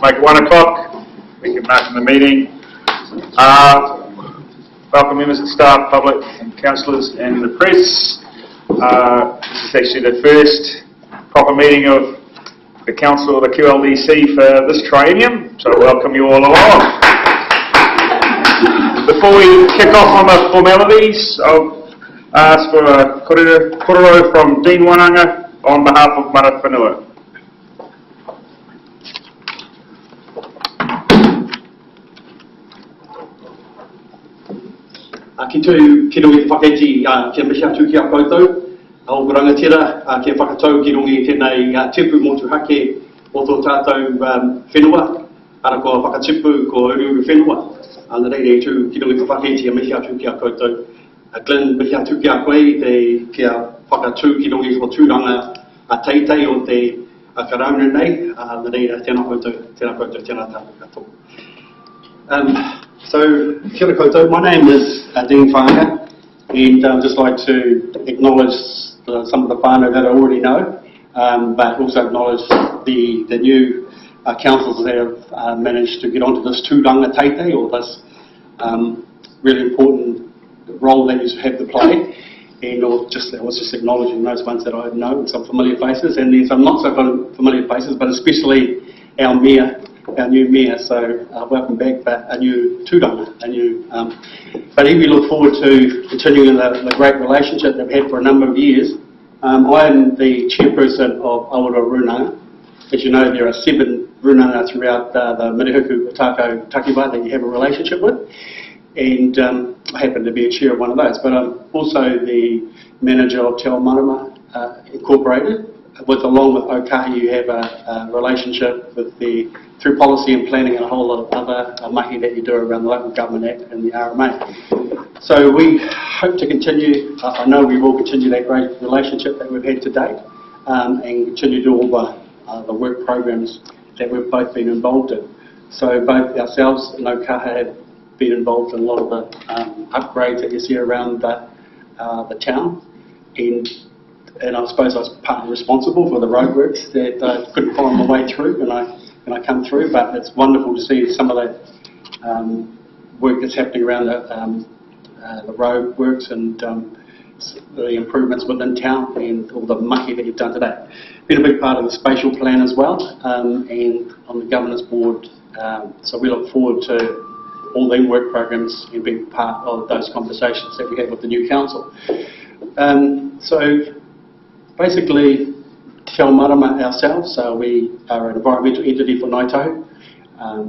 make it 1 o'clock. We can mark the meeting. Welcome members of staff, public and councillors and the press. This is actually the first proper meeting of the council of the QLDC for this triennium, so I welcome you all along. Before we kick off on the formalities, I'll ask for a korero from Dean Whaanga on behalf of Mana Whenua. Ki tū ki rungi whakaiti kia mihi atu ki a koutou. O rangatira kia whakatau ki rungi tēnei tipu motu hake o tō tātou whenua. Ara ko whakatipu ko uru whenua. Ana reire tū ki rungi whakaiti a mihi atu ki a koutou. Glenn mihi atu ki a koe te kia whakatū ki rungi o tūranga a teitei o te karauna nei. Ana reire tēnā koutou, tēnā tātou katoa. So, kia ora koutou, my name is Dean Whaanga, and I'd just like to acknowledge some of the whānau that I already know, but also acknowledge the new councils that have managed to get onto this tūranga teitei, or this really important role that you have to play, and I was just acknowledging those ones that I know, and some familiar faces, and then some not so familiar faces, but especially our mayor, our new mayor, so welcome back, but a new tūranga, but we look forward to continuing the great relationship that we've had for a number of years. I am the chairperson of Aura Runanga. As you know, there are 7 runanga throughout the Mirihuku Otago Takiwā that you have a relationship with, and I happen to be a chair of one of those, but I'm also the manager of Te Marama Incorporated. Along with Okahi, you have a relationship with through policy and planning and a whole lot of other mahi that you do around the Local Government Act and the RMA. So we hope to continue, I know we will continue that great relationship that we've had to date, and continue to do all the work programs that we've both been involved in. So both ourselves and Okahi have been involved in a lot of the upgrades that you see around the town, and I suppose I was partly responsible for the roadworks that I couldn't find my way through when I come through, but it's wonderful to see some of that work that's happening around the roadworks and the improvements within town and all the mahi that you've done today. Been a big part of the spatial plan as well, and on the governance board, so we look forward to all the work programs and being part of those conversations that we have with the new council. So basically, Te Marama ourselves, so we are an environmental entity for Ngaitahu,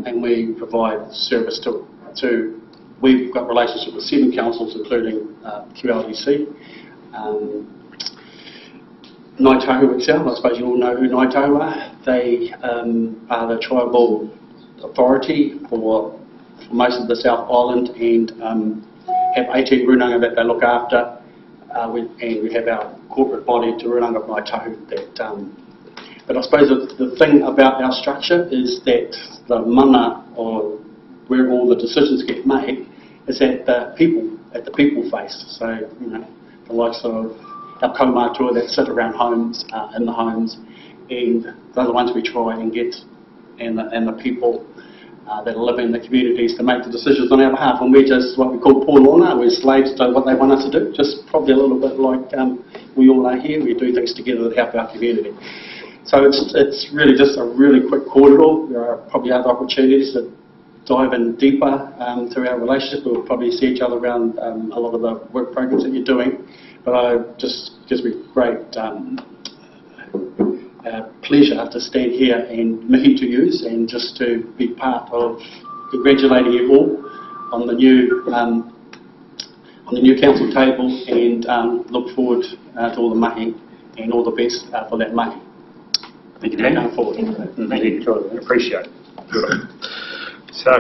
and we provide service to we've got relationship with 7 councils, including QLDC. Ngaitahu itself, I suppose you all know who Ngaitahu are. They are the tribal authority for most of the South Island, and have 18 runanga that they look after. And we have our corporate body, Te Runanga Ngaitahu, but I suppose the thing about our structure is that the mana, or where all the decisions get made, is at the people face. So, you know, the likes of our kaumātua that sit around homes, in the homes, and they're the ones we try and get, and the people that are living in the communities to make the decisions on our behalf, and we're just what we call pōlona, we're slaves to what they want us to do, just probably a little bit like we all are here. We do things together to help our community. So it's really just a really quick korero. There are probably other opportunities to dive in deeper to our relationship. We'll probably see each other around a lot of the work programs that you're doing, but just gives me great pleasure to stand here and mihi to use, and just to be part of congratulating you all on the new council table, and look forward to all the mahi and all the best for that mahi. Thank you, Dan. Going forward. Thank you. Sure. Appreciate it. Good. So,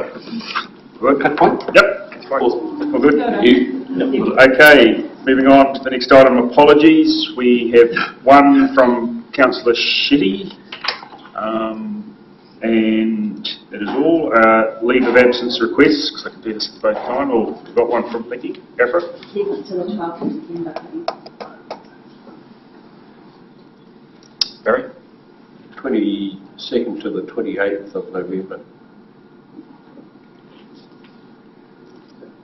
good. Good point. Yep. Awesome. All good. Yep. Okay. Moving on to the next item. Apologies. We have one from Councillor Shetty, and that is all. Leave of absence requests, because I can do this at both time, or we've got one from Vicky. Go for it. Barry? 20 2nd to the 28th of November.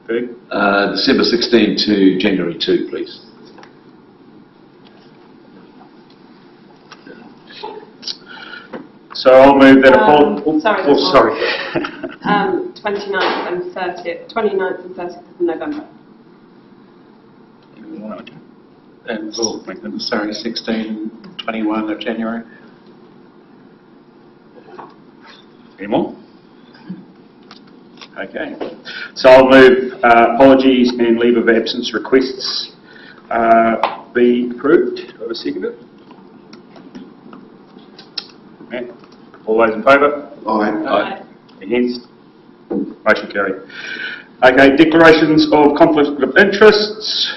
December 16 to January 2, please. So I'll move that. Sorry. 29th and 30th of November. And sorry, 16, 21 of January. Any more? Okay. So I'll move apologies and leave of absence requests be approved. Do I have a seconder? Okay. All those in favour? Aye. Against? Motion carried. Okay, declarations of conflict of interests.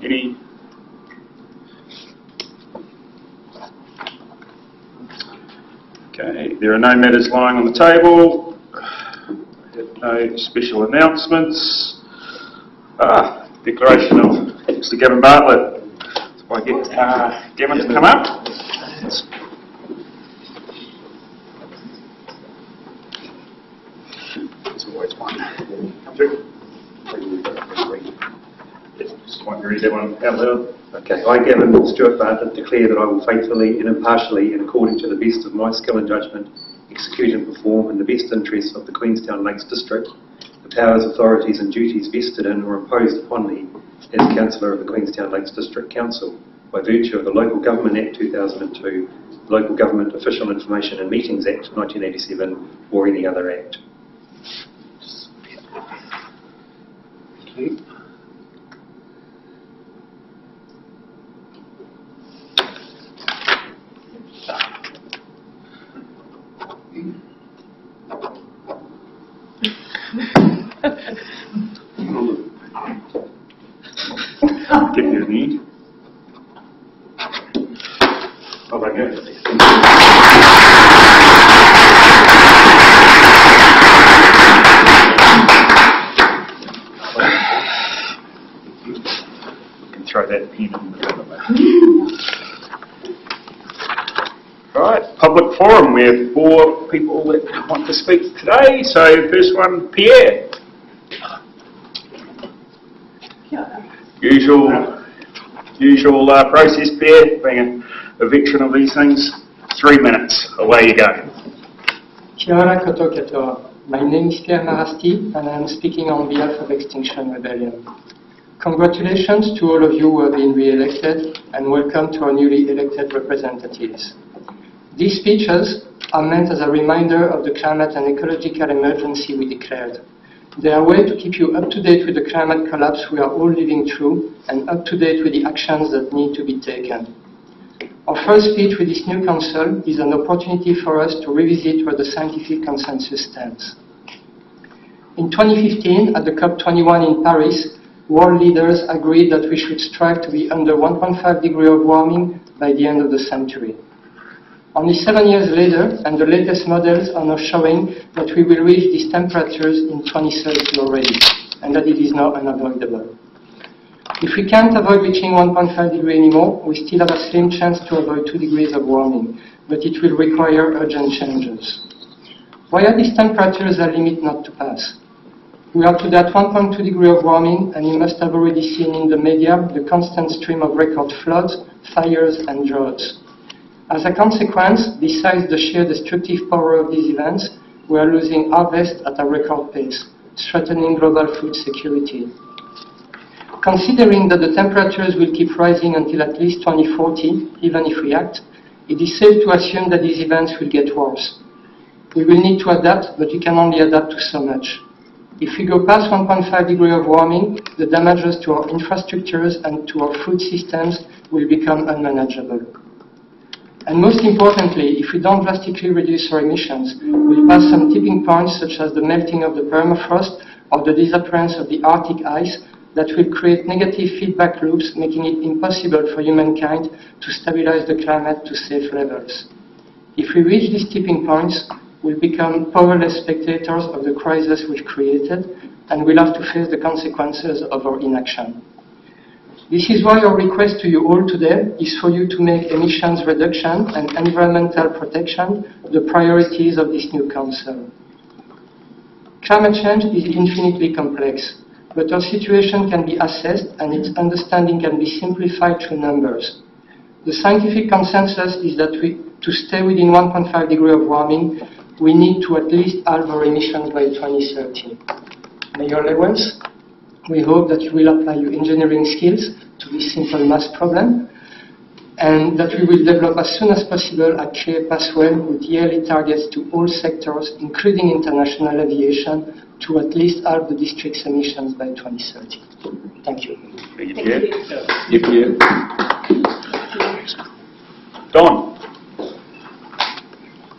Any? Okay, there are no matters lying on the table. No special announcements. Declaration of Mr. Gavin Bartlett. So I get Gavin to come up. There's always one. Come through. Just want to read that one out loud. Okay, I, Gavin Stuart Bartlett, declare that I will faithfully and impartially and according to the best of my skill and judgment execute and perform in the best interests of the Queenstown Lakes District the powers, authorities and duties vested in or imposed upon me as Councillor of the Queenstown Lakes District Council by virtue of the Local Government Act 2002, the Local Government Official Information and Meetings Act 1987 or any other act. Okay. Get your knee. Oh my goodness. You can throw that pen in the middle. Right, public forum. We have 4 people that want to speak today. So first one, Pierre. Usual process, Pierre, being a veteran of these things. 3 minutes, away you go. Kia ora koto katoa. My name is Pierre Marasti and I am speaking on behalf of Extinction Rebellion. Congratulations to all of you who have been re-elected and welcome to our newly elected representatives. These speeches are meant as a reminder of the climate and ecological emergency we declared. They are a way to keep you up to date with the climate collapse we are all living through and up to date with the actions that need to be taken. Our first speech with this new council is an opportunity for us to revisit where the scientific consensus stands. In 2015, at the COP21 in Paris, world leaders agreed that we should strive to be under 1.5 degrees of warming by the end of the century. Only 7 years later, and the latest models are now showing that we will reach these temperatures in 2030 already, and that it is now unavoidable. If we can't avoid reaching 1.5 degrees anymore, we still have a slim chance to avoid 2 degrees of warming, but it will require urgent changes. Why are these temperatures a limit not to pass? We are to that 1.2 degree of warming, and you must have already seen in the media the constant stream of record floods, fires and droughts. As a consequence, besides the sheer destructive power of these events, we are losing harvest at a record pace, threatening global food security. Considering that the temperatures will keep rising until at least 2040, even if we act, it is safe to assume that these events will get worse. We will need to adapt, but we can only adapt to so much. If we go past 1.5 degrees of warming, the damages to our infrastructures and to our food systems will become unmanageable. And most importantly, if we don't drastically reduce our emissions, we'll pass some tipping points such as the melting of the permafrost or the disappearance of the Arctic ice that will create negative feedback loops, making it impossible for humankind to stabilize the climate to safe levels. If we reach these tipping points, we'll become powerless spectators of the crisis we've created, and we'll have to face the consequences of our inaction. This is why our request to you all today is for you to make emissions reduction and environmental protection the priorities of this new Council. Climate change is infinitely complex, but our situation can be assessed and its understanding can be simplified through numbers. The scientific consensus is that to stay within 1.5 degrees of warming, we need to at least halve our emissions by 2030. Mayor Lewis, we hope that you will apply your engineering skills to this simple math problem, and that we will develop as soon as possible a clear pathway with yearly targets to all sectors, including international aviation, to at least halve the district's emissions by 2030. Thank you. Thank you. Don.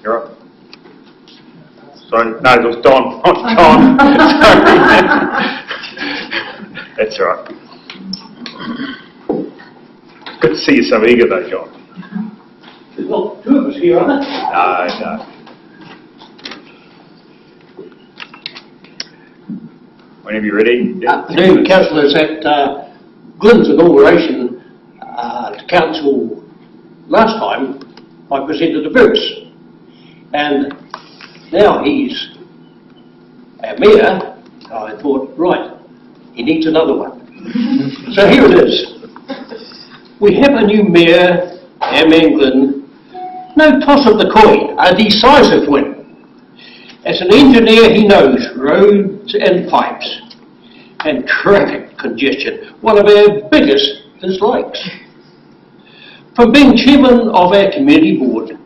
You're up. Sorry, no, it was Don, not John. Sorry. That's all right. Good to see you so eager though, John. There's not two of us here, are there? No. Whenever you're ready. Afternoon, councillors. At Glyn's inauguration to council last time, I presented a verse, and now he's our mayor. I thought, right, he needs another one. So here it is. We have a new mayor, our man Glyn. No toss of the coin, a decisive win. As an engineer, he knows roads and pipes and traffic congestion, one of our biggest dislikes. From being chairman of our community board,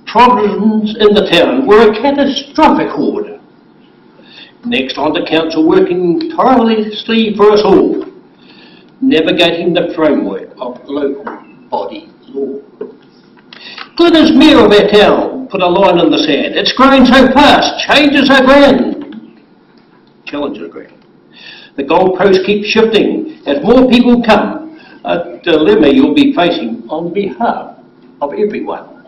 problems in the town were a catastrophic horde. Next on to council, working tirelessly for us all, navigating the framework of local body law. Glyn as mayor of our town put a line in the sand. It's growing so fast, changes are grand. Challenges are grand. The goalpost keeps shifting as more people come. A dilemma you'll be facing on behalf of everyone.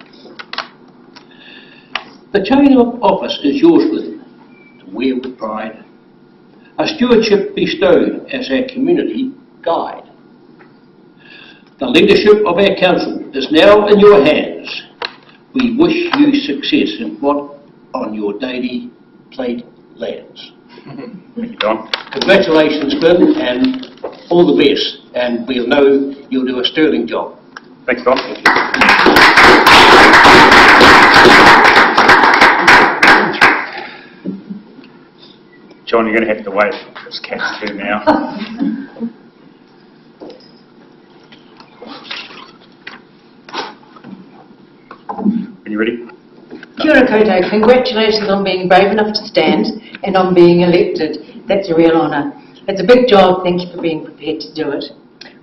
The chain of office is yours, Glyn, to wear with pride. A stewardship bestowed as our community guide. The leadership of our council is now in your hands. We wish you success in what on your daily plate lands. Thank you, Don. Congratulations, Glyn, and all the best. And we'll know you'll do a sterling job. Thanks, Don. Thank you. John, you're going to have to wait for this cat's turn now. Are you ready? Kia ora koutou. Congratulations on being brave enough to stand and on being elected. That's a real honour. It's a big job. Thank you for being prepared to do it.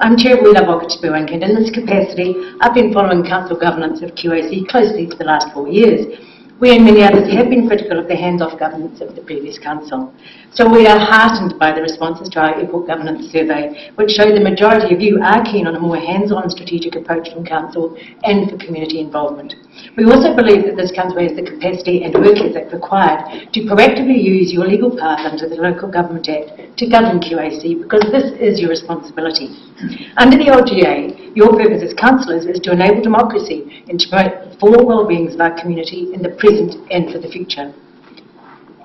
I'm Chair of Wānaka, and in this capacity I've been following council governance of QAC closely for the last 4 years. We and many others have been critical of the hands-off governance of the previous council. So we are heartened by the responses to our airport governance survey, which show the majority of you are keen on a more hands-on strategic approach from council and for community involvement. We also believe that this council has the capacity and work ethic required to proactively use your legal path under the Local Government Act to govern QAC, because this is your responsibility. Under the LGA, your purpose as councillors is to enable democracy and to promote the full well-being of our community in the present and for the future.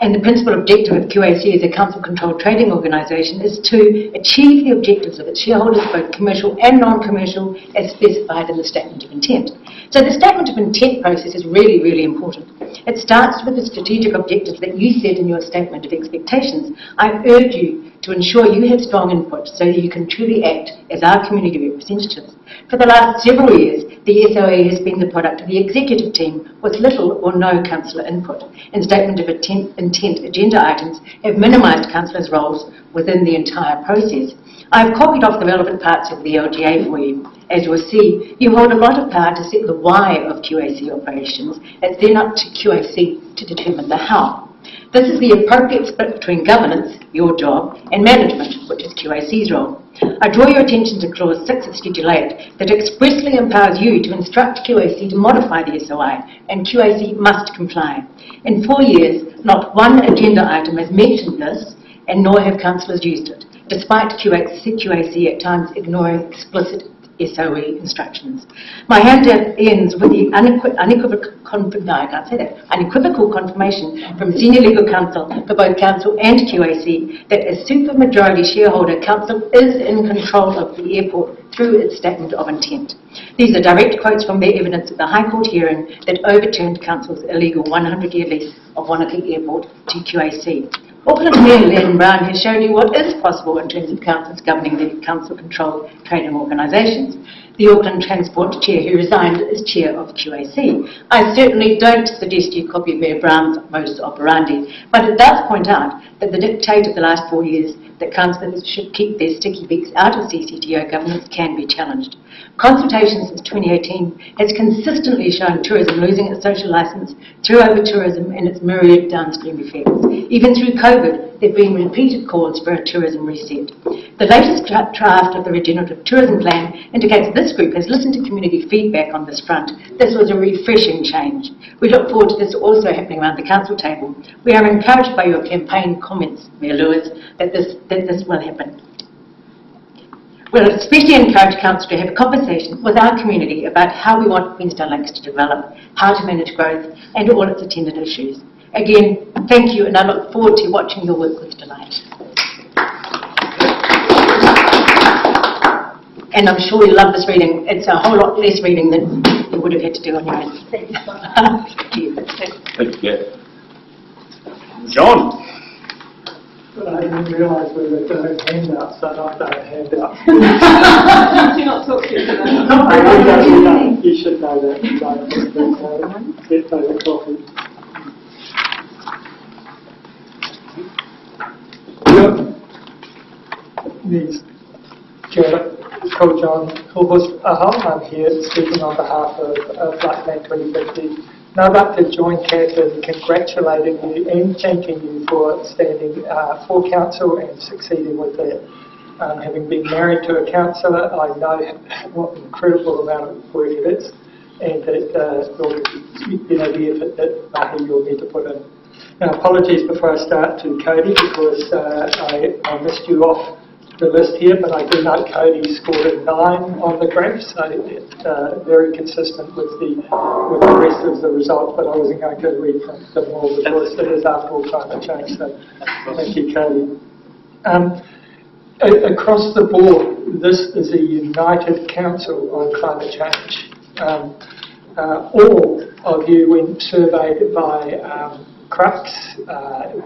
And the principal objective of QAC as a council-controlled trading organisation is to achieve the objectives of its shareholders, both commercial and non-commercial, as specified in the Statement of Intent. So the Statement of Intent process is really, really important. It starts with the strategic objectives that you set in your Statement of Expectations. I urge you to ensure you have strong input so that you can truly act as our community representatives. For the last several years, the SOA has been the product of the executive team with little or no councillor input, and Statement of Intent agenda items have minimised councillors' roles within the entire process. I've copied off the relevant parts of the LGA for you. As you'll see, you hold a lot of power to set the why of QAC operations. It's then up to QAC to determine the how. This is the appropriate split between governance, your job, and management, which is QAC's role. I draw your attention to Clause 6 of Schedule 8 that expressly empowers you to instruct QAC to modify the SOI, and QAC must comply. In 4 years, not one agenda item has mentioned this, and nor have councillors used it. despite QAC at times ignoring explicit SOE instructions. My handout ends with the unequivocal confirmation from Senior Legal Counsel for both Council and QAC that as supermajority shareholder, Council is in control of the airport through its statement of intent. These are direct quotes from their evidence at the High Court hearing that overturned Council's illegal 100-year lease of Wānaka Airport to QAC. Auckland Mayor Len Brown has shown you what is possible in terms of councils governing the council-controlled trading organisations. The Auckland Transport Chair who resigned is Chair of QAC. I certainly don't suggest you copy Mayor Brown's modus operandi, but it does point out that the dictate of the last 4 years that councillors should keep their sticky beaks out of CCTO governance can be challenged. Consultation since 2018 has consistently shown tourism losing its social licence through over-tourism and its myriad downstream effects. Even through COVID, there have been repeated calls for a tourism reset. The latest draft of the Regenerative Tourism Plan indicates this group has listened to community feedback on this front. This was a refreshing change. We look forward to this also happening around the council table. We are encouraged by your campaign comments, Mayor Lewis, that this will happen. We'll especially encourage Council to have a conversation with our community about how we want Queenstown Lakes to develop, how to manage growth and all its attendant issues. Again, thank you and I look forward to watching your work with delight. And I'm sure you love this reading. It's a whole lot less reading than you would have had to do on your own. Thank you. Thank you. John. But I didn't realise we were doing handouts, so I've done a handout. Do not talk to you. You should know that. Get over coffee. Yes. Called John I'm here speaking on behalf of Blackman 2050. Now I'd like to join Kat in congratulating you and thanking you for standing for council and succeeding with that. Having been married to a councillor, I know what an incredible amount of work it is, and that the effort that Mahi you'll need to put in. Now apologies before I start to Cody because I missed you off the list here, but I do note Cody scored a 9 on the graph, so it's very consistent with the rest of the results, but I wasn't going to read from them all because it is after all climate change, so thank you, Cody. Across the board, this is a united council on climate change. All of you, when surveyed by Crux,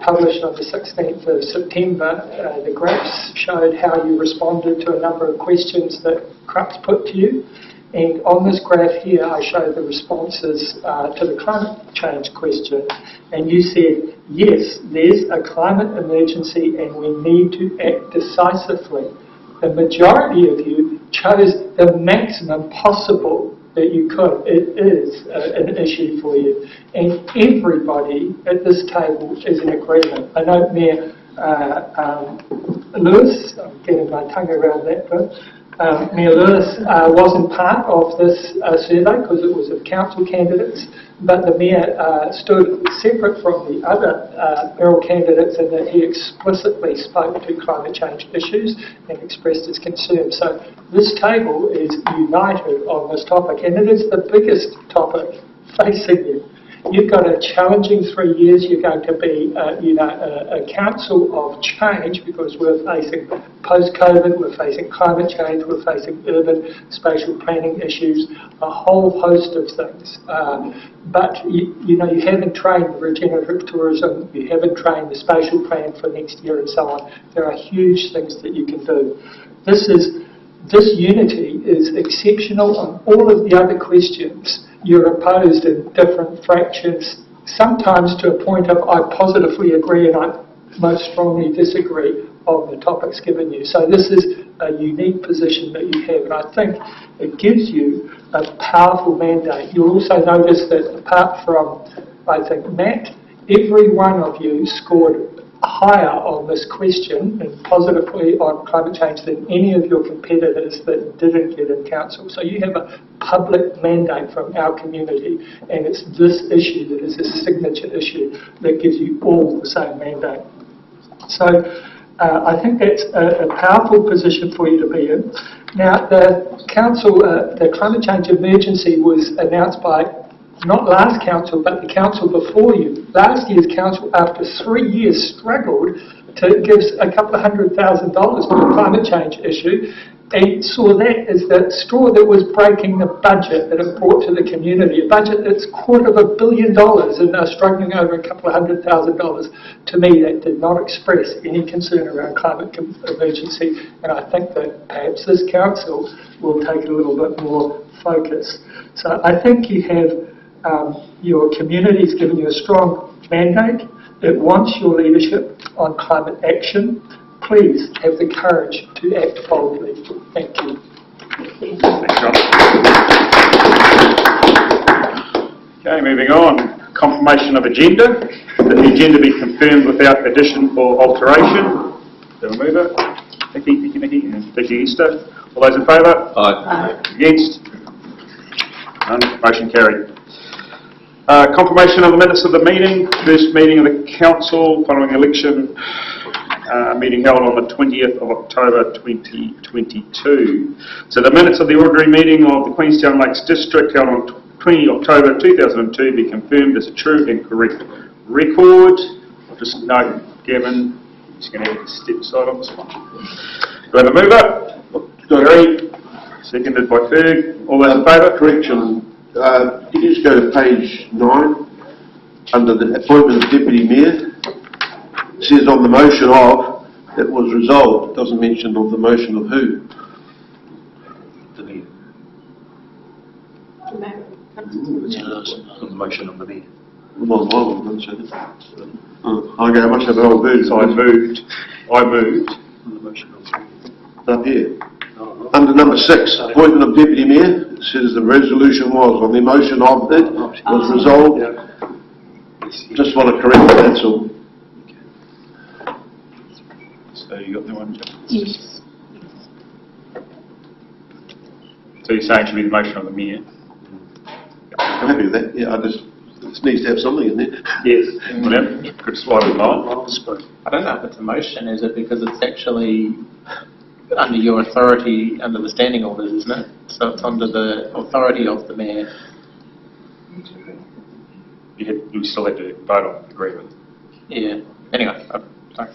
published on the 16th of September, the graphs showed how you responded to a number of questions that Crux put to you. And on this graph here, I show the responses to the climate change question. And you said, yes, there's a climate emergency and we need to act decisively. The majority of you chose the maximum possible that you could. It is an issue for you. And everybody at this table is in agreement. I know Mayor Lewis, I'm getting my tongue around that bit, Mayor Lewis wasn't part of this survey because it was of council candidates, but the Mayor stood separate from the other mayoral candidates in that he explicitly spoke to climate change issues and expressed his concern. So this table is united on this topic, and it is the biggest topic facing you. You've got a challenging 3 years. You're going to be, a council of change because we're facing post-COVID, we're facing climate change, we're facing urban spatial planning issues, a whole host of things. But you haven't trained regenerative tourism, you haven't trained the spatial plan for next year, and so on. There are huge things that you can do. This unity is exceptional on all of the other questions. You're opposed in different fractions, sometimes to a point of I positively agree and I most strongly disagree on the topics given you. So this is a unique position that you have, and I think it gives you a powerful mandate. You'll also notice that apart from, I think, Matt, every one of you scored higher on this question and positively on climate change than any of your competitors that didn't get in council. So you have a public mandate from our community, and it's this issue that is a signature issue that gives you all the same mandate. So I think that's a powerful position for you to be in. Now, the council, the climate change emergency was announced by not last council, but the council before you. Last year's council, after 3 years, struggled to give a couple of $100,000 for the climate change issue, and saw that as the straw that was breaking the budget that it brought to the community, a budget that's $250 million, and they're struggling over a couple of $100,000. To me, that did not express any concern around climate emergency, and I think that perhaps this council will take a little bit more focus. So I think you have your community's given you a strong mandate. It wants your leadership on climate action. Please have the courage to act boldly. Thank you. Thanks, John. Okay, moving on. Confirmation of agenda. That the agenda be confirmed without addition or alteration. Do a mover. Vicky, and Vicky Easter. All those in favour? Aye. Against? None. Motion carried. Confirmation of the minutes of the meeting. First meeting of the council following election. Meeting held on the 20th of October 2022. So the minutes of the ordinary meeting of the Queenstown Lakes District held on 20 October 2002 be confirmed as a true and correct record. I'll just note, Gavin, just going to have to step aside on this one. Do I have a mover? Gary. Seconded by Ferg. All those in favour? Correction. Can you just go to page 9 under the appointment of Deputy Mayor? It says on the motion of, it was resolved. It doesn't mention of the motion of who. The mayor. The The motion of the mayor. Well, I wouldn't say that. Okay, I must have an old bird. So I moved. On the motion of the mayor. Up here. Under number 6, appointment of Deputy Mayor, it says the resolution was on the motion of it was resolved. Just want to correct that, that's all. So you got the one, Jeff? Yes. So you're saying it should be the motion of the mayor? I'm happy with that. Yeah, it needs to have something in there. Yes. Whatever. Could just write it on. I don't know if it's a motion, is it? Because it's actually under your authority, under the standing orders, isn't it? So it's under the authority of the mayor. You still have to vote on the agreement. Yeah. Anyway, sorry.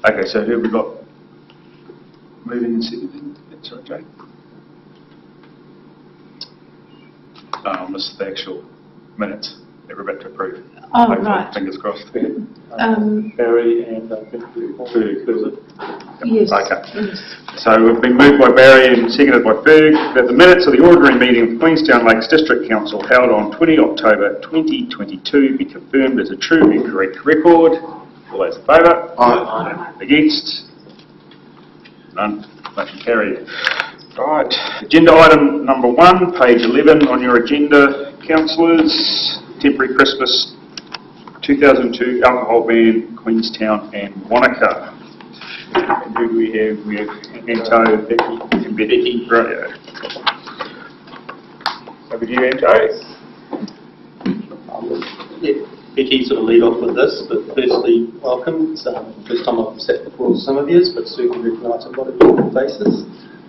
Okay, so who have we got moving and seconding? That's right, Jake. I missed the actual minutes that we're about to approve. Oh, Hopefully, right. Fingers crossed. Barry and I think Ferg, was it? Yes. Okay. Yes. So we've been moved by Barry and seconded by Ferg that the minutes of the ordinary meeting of Queenstown Lakes District Council held on 20 October 2022 be confirmed as a true and correct record. All those in favour? Aye. Against? None. Motion carried. Right. Agenda item number 1, page 11 on your agenda, councillors. Temporary Christmas 2002 alcohol ban, Queenstown and Wānaka. And who do we have? We have Anto, Vicky, and Betty. Right. Over to you, Anto. Becky sort of lead off with this, but firstly, welcome. It's the first time I've sat before some of you, but certainly recognise a lot of different faces.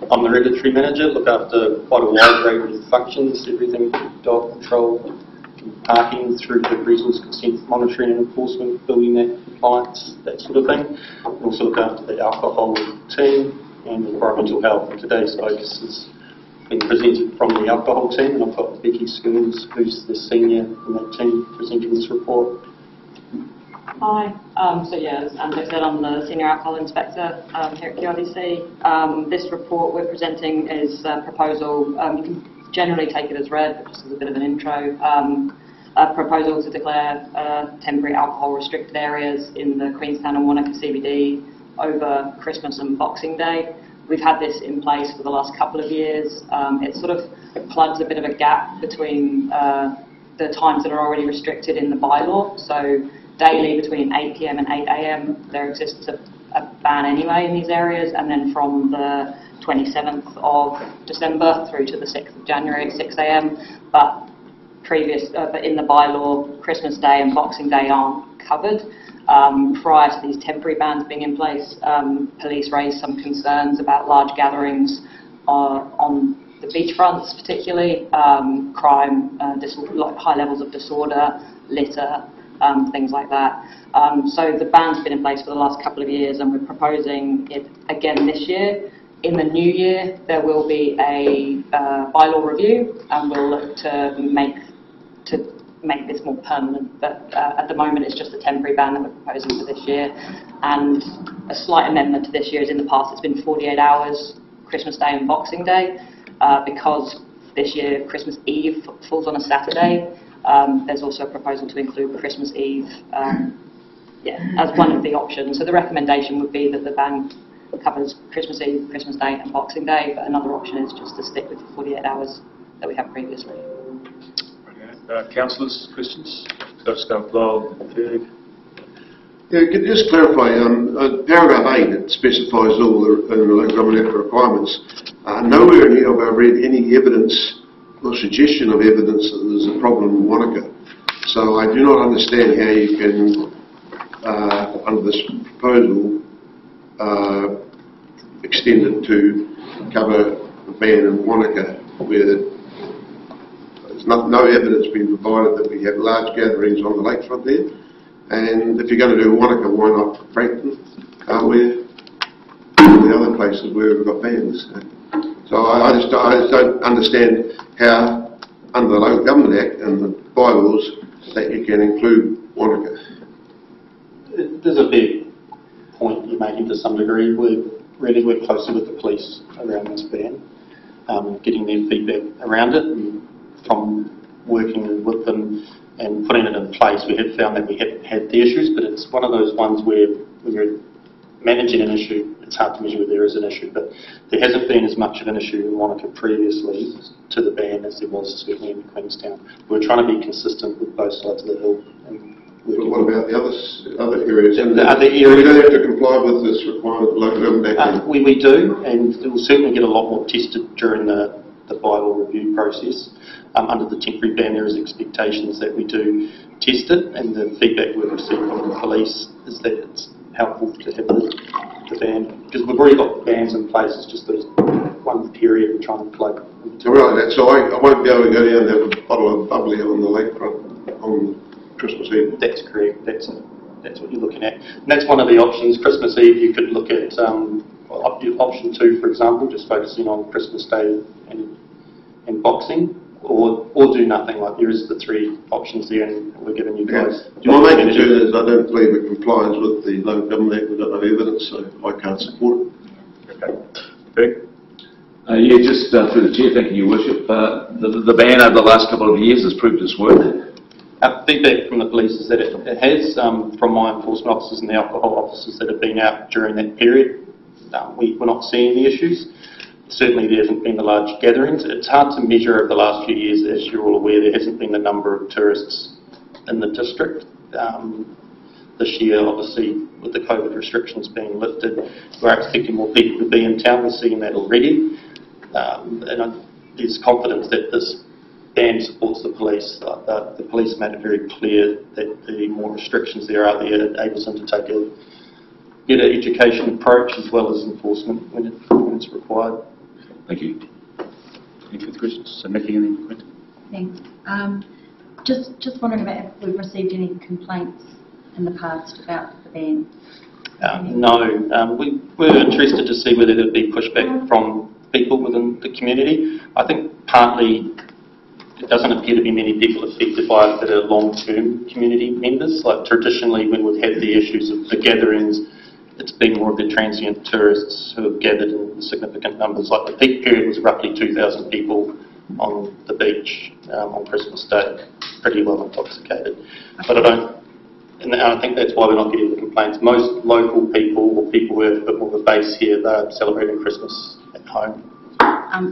I'm the regulatory manager, look after quite a wide range of functions, everything from dog control, parking through to resource consent monitoring and enforcement, building that compliance, that sort of thing. I also look after the alcohol team and environmental health. And today's focus has been presented from the alcohol team, and I've got Becky Skills, who's the senior in that team, presenting this report. Hi, so yeah, as Andrew said, I'm the Senior Alcohol Inspector here at QLDC. This report we're presenting is a proposal, you can generally take it as read, but just as a bit of an intro, a proposal to declare temporary alcohol restricted areas in the Queenstown and Wānaka CBD over Christmas and Boxing Day. We've had this in place for the last couple of years. It sort of plugs a bit of a gap between the times that are already restricted in the bylaw. So daily between 8 p.m. and 8 a.m. there exists a ban anyway in these areas, and then from the 27th of December through to the 6th of January at 6 a.m. But in the bylaw, Christmas Day and Boxing Day aren't covered. Prior to these temporary bans being in place, police raised some concerns about large gatherings on the beachfronts, particularly crime, high levels of disorder, litter, things like that. So the ban's been in place for the last couple of years, and we're proposing it again this year. In the new year, there will be a bylaw review, and we'll look to make this more permanent. But at the moment, it's just a temporary ban that we're proposing for this year. And a slight amendment to this year is in the past, it's been 48 hours, Christmas Day and Boxing Day. Because this year Christmas Eve falls on a Saturday, there's also a proposal to include Christmas Eve as one of the options. So the recommendation would be that the ban covers Christmas Eve, Christmas Day and Boxing Day, but another option is just to stick with the 48 hours that we have previously. Councillors, questions? Just go Lyle, Ferg. Yeah, could you just clarify, paragraph 8, it specifies all the local government requirements. Nowhere in here have I read any evidence or suggestion of evidence that there's a problem in Wānaka. So I do not understand how you can, under this proposal, extend it to cover the ban in Wānaka, where there's no evidence being provided that we have large gatherings on the lakefront there. And if you're going to do Wānaka, why not Frankton, where the other places where we've got bans? So I just don't understand how, under the Local Government Act and the bylaws, that you can include Wānaka. There's a big point you're making to some degree. We really work closely with the police around this ban, getting their feedback around it, and from working with them and putting it in place, we have found that we haven't had the issues, but it's one of those ones where when you're managing an issue, it's hard to measure whether there is an issue, but there hasn't been as much of an issue in Wānaka previously to the ban as there was certainly in Queenstown. We're trying to be consistent with both sides of the hill. But what about the other areas? The other areas, we don't have to comply with this requirement of Local Government Act? We do, and it will certainly get a lot more tested during the bylaw review process. Under the temporary ban, there is expectations that we do test it, and the feedback we've received from the police is that it's helpful to have the ban, because we've already got bans in place. It's just this one period we're trying to plug. Right, so I won't be able to go down and have a bottle of bubbly on the lakefront on Christmas Eve. That's correct. That's what you're looking at. And that's one of the options. Christmas Eve, you could look at option 2, for example, just focusing on Christmas Day and Boxing. Or do nothing. Like there is the 3 options there, and we're giving you guys. My main concern is I don't believe it complies with the Local Government Act. We've got no evidence, so I can't support it. Okay. Yeah, just through the chair, thank you, Your Worship. The ban over the last couple of years has proved its worth. Feedback from the police is that it has, from my enforcement officers and the alcohol officers that have been out during that period. We're not seeing the issues. Certainly there hasn't been the large gatherings. It's hard to measure over the last few years, as you're all aware. There hasn't been the number of tourists in the district. This year, obviously, with the COVID restrictions being lifted, we're expecting more people to be in town. We're seeing that already. There's confidence that this ban supports the police. The police made it very clear that the more restrictions there are, there enables them to take a better education approach as well as enforcement when it's required. Thank you. Any further questions? So, Nikki, any comments? Thanks. Just wondering about if we've received any complaints in the past about the ban. No. We were interested to see whether there'd be pushback from people within the community. I think partly it doesn't appear to be many people affected by it that are long-term community members. Like traditionally, when we've had the issues of the gatherings, it's been more of the transient tourists who have gathered in significant numbers. Like the peak period was roughly 2,000 people on the beach on Christmas Day, pretty well intoxicated. But I think that's why we're not getting the complaints. Most local people, or people who have a bit more of a base here, they're celebrating Christmas at home.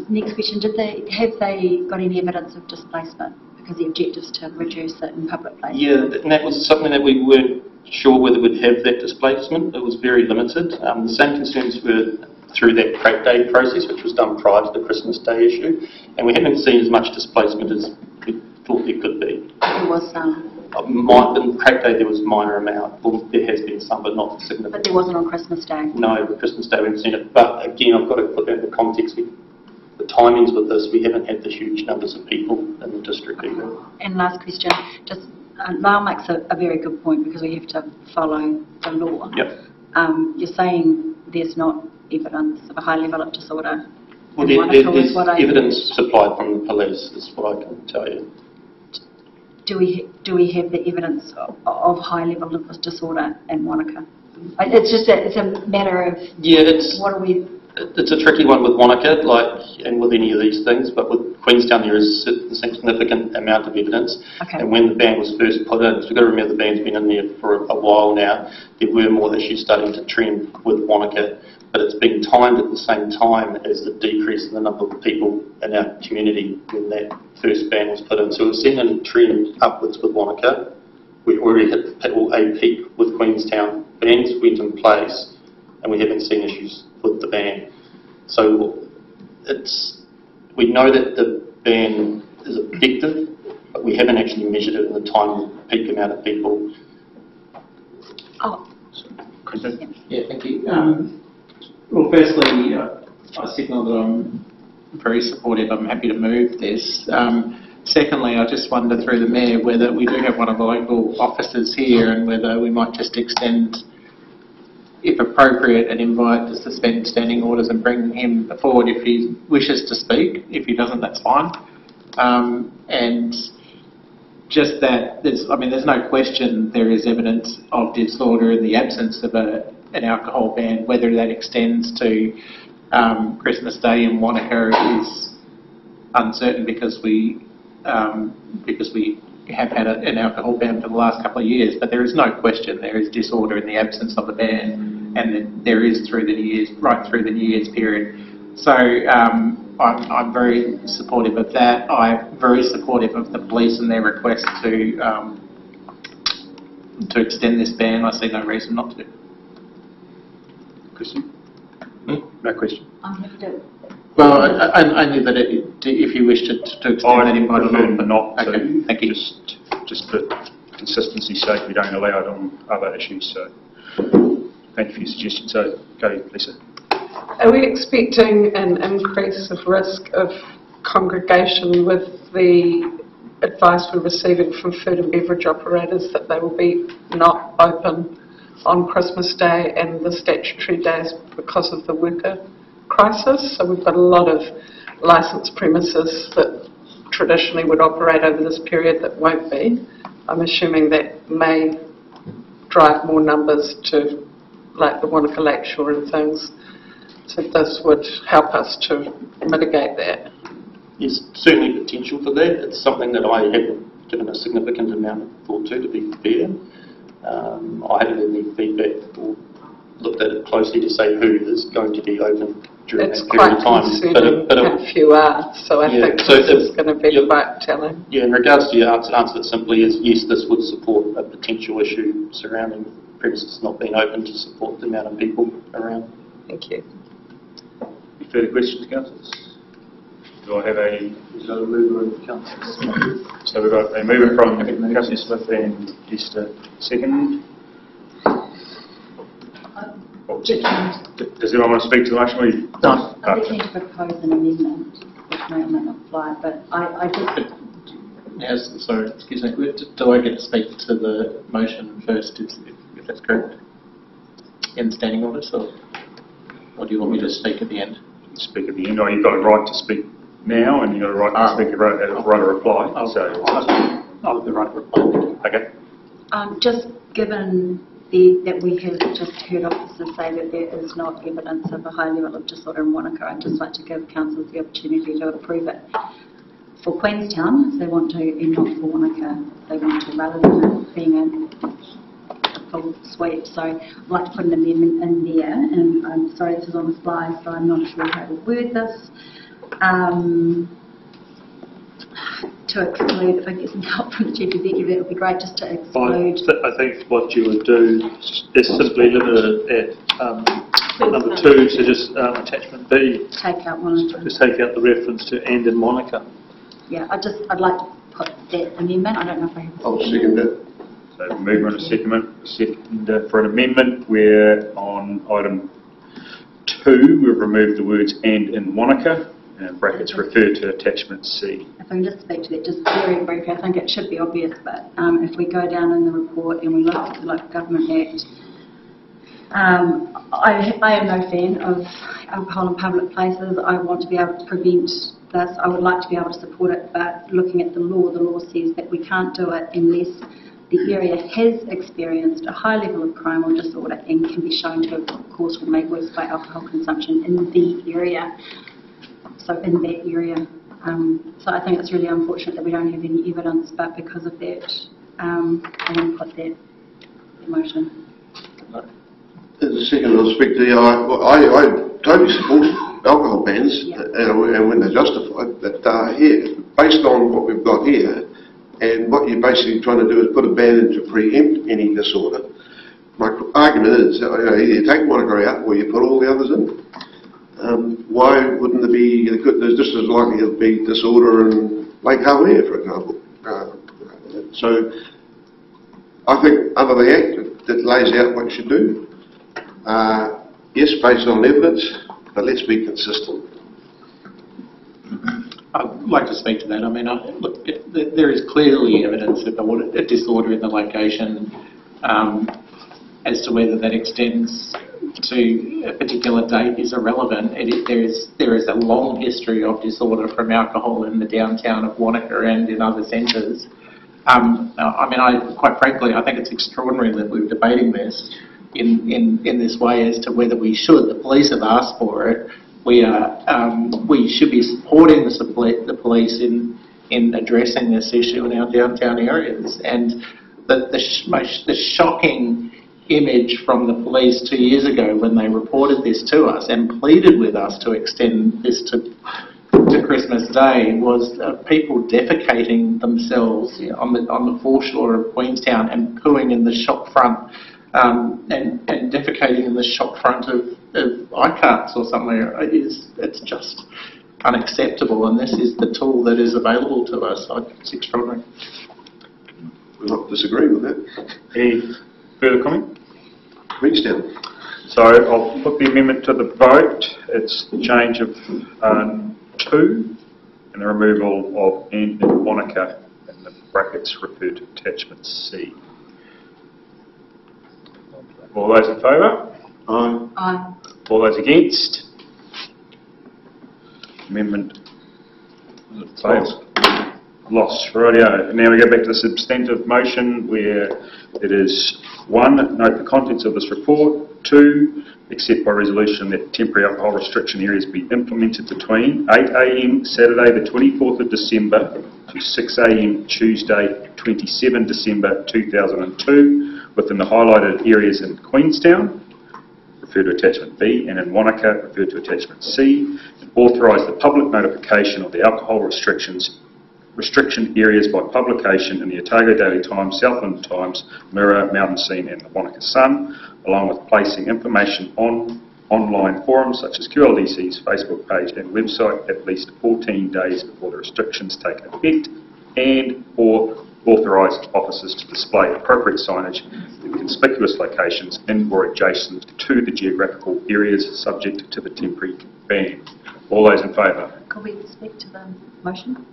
Next question, have they got any evidence of displacement? Because the objective is to reduce it in public places. Yeah, and that was something that we weren't sure whether we'd have that displacement. It was very limited. The same concerns were through that crate day process, which was done prior to the Christmas Day issue, and we haven't seen as much displacement as we thought there could be. There was some. In Crack Day there was a minor amount. Well, there has been some, but not significant. But there wasn't on Christmas Day? No, on Christmas Day we haven't seen it. But again, I've got to put that in the context. The timings with this, we haven't had the huge numbers of people in the district either. And last question, just Lyle makes a very good point because we have to follow the law. Yep. You're saying there's not evidence of a high level of disorder? Well, there's evidence supplied from the police, is what I can tell you. Do we have the evidence of high level of disorder in Wānaka? It's just it's a matter of what are we? It's a tricky one with Wānaka, and with any of these things, but with Queenstown there is a significant amount of evidence. Okay. And when the ban was first put in, because we've got to remember the ban's been in there for a while now, there were more issues starting to trend with Wānaka, but it's been timed at the same time as the decrease in the number of people in our community when that first ban was put in. So we've seen a trend upwards with Wānaka. We already hit a peak with Queenstown. Bans went in place, and we haven't seen issues with the ban. So we know that the ban is effective, but we haven't actually measured it in the time of peak amount of people. Oh. Yeah, thank you. Well, firstly, I signal that I'm very supportive. I'm happy to move this. Secondly, I just wonder through the Mayor whether we do have one of the local officers here and whether we might just extend, if appropriate, an invite to suspend standing orders and bring him forward if he wishes to speak. If he doesn't, that's fine. And just that, there's no question there is evidence of disorder in the absence of an alcohol ban. Whether that extends to Christmas Day in Wānaka is uncertain because we have had an alcohol ban for the last couple of years, but there is no question there is disorder in the absence of the ban, and that there is right through the New Year's period. So I'm very supportive of that. I'm very supportive of the police and their request to extend this ban. I see no reason not to. Question? No question. I'm happy to. Well, I knew that if you wish to extend that invite or not. Okay, so thank you. Just for consistency's sake, we don't allow it on other issues. So thank you for your suggestion. So go, Lisa. Are we expecting an increase of risk of congregation with the advice we're receiving from food and beverage operators that they will be not open on Christmas Day and the statutory days because of the worker crisis? So we've got a lot of licensed premises that traditionally would operate over this period that won't be. I'm assuming that may drive more numbers to like the Wānaka Lakeshore and things. So this would help us to mitigate that. There's certainly potential for that. It's something that I haven't given a significant amount of thought to be fair. I haven't had any feedback or looked at it closely to say who is going to be open during that period of time. It's quite concerning if you are, so I think this is going to be quite telling. Yeah, in regards to your answer it simply is yes, this would support a potential issue surrounding premises not being open to support the amount of people around. Thank you. Any further questions, councillors? Do I have a mover and councillors? So we've got a mover from Councillor Smith and Esther second. Does anyone want to speak to the motion? No. I think to propose an amendment, which may or may not fly, but I just... Yes, sorry, excuse me, do I get to speak to the motion first, if that's correct? In standing orders, or do you want me to speak at the end? Speak at the end, or you've got a right to speak now, and you've got a right to speak, a right to reply. I'll have the right to reply. Okay. Just given that we have just heard officers say that there is not evidence of a high level of disorder in Wānaka, I'd just like to give councillors the opportunity to approve it for Queenstown if they want to, and not for Wānaka if they want to, rather than it being a full sweep. So I'd like to put an amendment in there, and I'm sorry this is on the fly, so I'm not sure how to word this. To exclude, if I get some help from the Chief Executive, that would be great, just to exclude. I think what you would do is simply limit it at number 2 to just attachment B. Take out Wānaka. Just take out the reference to and in Wānaka. Yeah, I'd like to put that amendment. I don't know if I have a I'll second that. So mover and a second for an amendment. We're on item 2. We've removed the words "and in Wānaka," and brackets refer to attachment C. If I can just speak to that just very briefly, I think it should be obvious, but if we go down in the report and we look at the Local Government Act, I am no fan of alcohol in public places. I want to be able to prevent this. I would like to be able to support it, but looking at the law says that we can't do it unless the area has experienced a high level of crime or disorder and can be shown to have caused or made worse by alcohol consumption in the area. So in that area. So I think it's really unfortunate that we don't have any evidence, but because of that, I want to put that in motion. As a second, I'll speak to you. I totally support alcohol bans, and when they're justified, but here, based on what we've got here, and what you're basically trying to do is put a ban in to preempt any disorder. My argument is, either you take Wānaka out or you put all the others in. Why wouldn't there be, there's just as likely to be disorder in Lake Hawea, for example. So, I think under the Act, it lays out what you should do. Yes, based on evidence, but let's be consistent. I'd like to speak to that. I mean, look, there is clearly evidence of a disorder in the location. As to whether that extends to a particular date is irrelevant. There is a long history of disorder from alcohol in the downtown of Wānaka and in other centres. I mean, quite frankly, I think it's extraordinary that we're debating this in this way as to whether we should. The police have asked for it. We should be supporting the police in addressing this issue in our downtown areas. And the shocking image from the police 2 years ago when they reported this to us and pleaded with us to extend this to Christmas Day was people defecating themselves on the foreshore of Queenstown and pooing in the shop front and defecating in the shop front of iCarts or somewhere. It's just unacceptable, and this is the tool that is available to us. It's extraordinary. We're not disagreeing with that. Any further comment? Queenstown. So I'll put the amendment to the vote. It's the change of 2 and the removal of "and in Wānaka," and the brackets refer to attachment C. All those in favour? Aye. Aye. All those against? Amendment fails. Lost. Rightio. Now we go back to the substantive motion where it is 1. Note the contents of this report. 2. Accept by resolution that temporary alcohol restriction areas be implemented between 8 AM Saturday the 24th of December to 6 AM Tuesday 27 December 2002 within the highlighted areas in Queenstown, refer to attachment B, and in Wānaka, refer to attachment C, and authorise the public notification of the alcohol restriction areas by publication in the Otago Daily Times, Southland Times, Mirror, Mountain Scene and the Wānaka Sun, along with placing information on online forums such as QLDC's Facebook page and website at least 14 days before the restrictions take effect, and or authorise officers to display appropriate signage in conspicuous locations in or adjacent to the geographical areas subject to the temporary ban. All those in favour? Could we speak to the motion?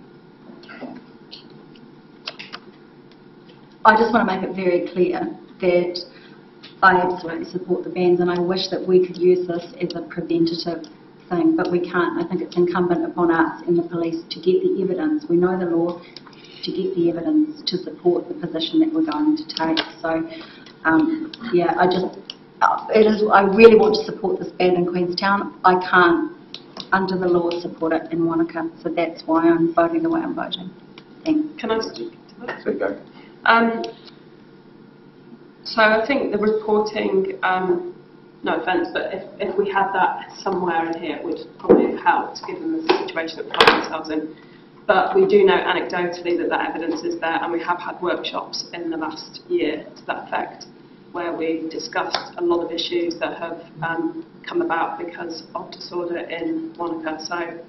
I just want to make it very clear that I absolutely support the bans, and I wish that we could use this as a preventative thing, but we can't. I think it's incumbent upon us and the police to get the evidence. We know the law, to get the evidence to support the position that we're going to take. So, yeah, I really want to support this ban in Queenstown. I can't, under the law, support it in Wānaka, so that's why I'm voting the way I'm voting. Thanks. Can I speak to that? So go. So I think the reporting, no offence, but if we had that somewhere in here, it would probably have helped given the situation that we find ourselves in. But we do know anecdotally that evidence is there, and we have had workshops in the last year to that effect, where we discussed a lot of issues that have come about because of disorder in Wānaka. So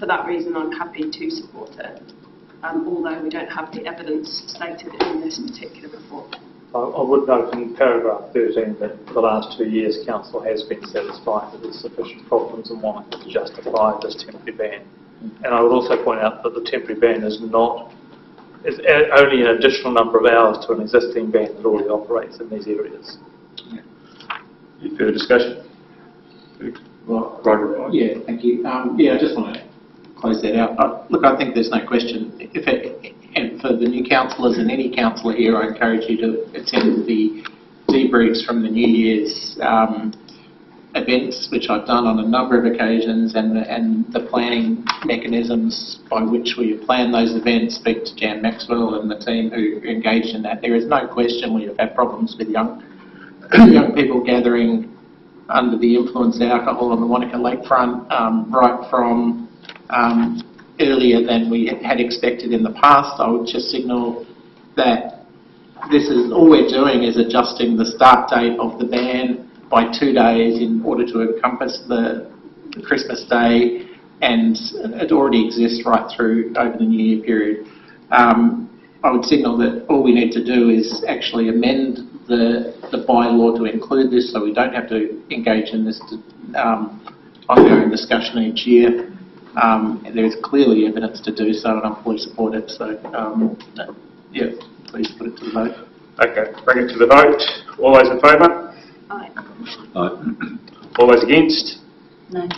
for that reason, I'm happy to support it, although we don't have the evidence stated in this particular report. I would note in paragraph 13 that for the last 2 years Council has been satisfied that there's sufficient problems in Wānaka to justify this temporary ban. And I would also point out that the temporary ban is only an additional number of hours to an existing ban that already operates in these areas. Any further discussion? Well, yeah, thank you. Yeah, I just want to close that out. Look, I think there's no question. And for the new councillors and any councillor here, I encourage you to attend the debriefs from the New Year's events, which I've done on a number of occasions, and the planning mechanisms by which we plan those events. Speak to Jan Maxwell and the team who are engaged in that. There is no question we have had problems with young people gathering under the influence of alcohol on the Wānaka lakefront, right from earlier than we had expected in the past. I would just signal that this is all we're doing is adjusting the start date of the ban by 2 days in order to encompass the Christmas Day, and it already exists right through over the New Year period. I would signal that all we need to do is actually amend the bylaw to include this, so we don't have to engage in this ongoing discussion each year. There is clearly evidence to do so, and I'm fully supportive. So, yeah, please put it to the vote. Okay, bring it to the vote. All those in favour? Aye. Aye. All those against? No.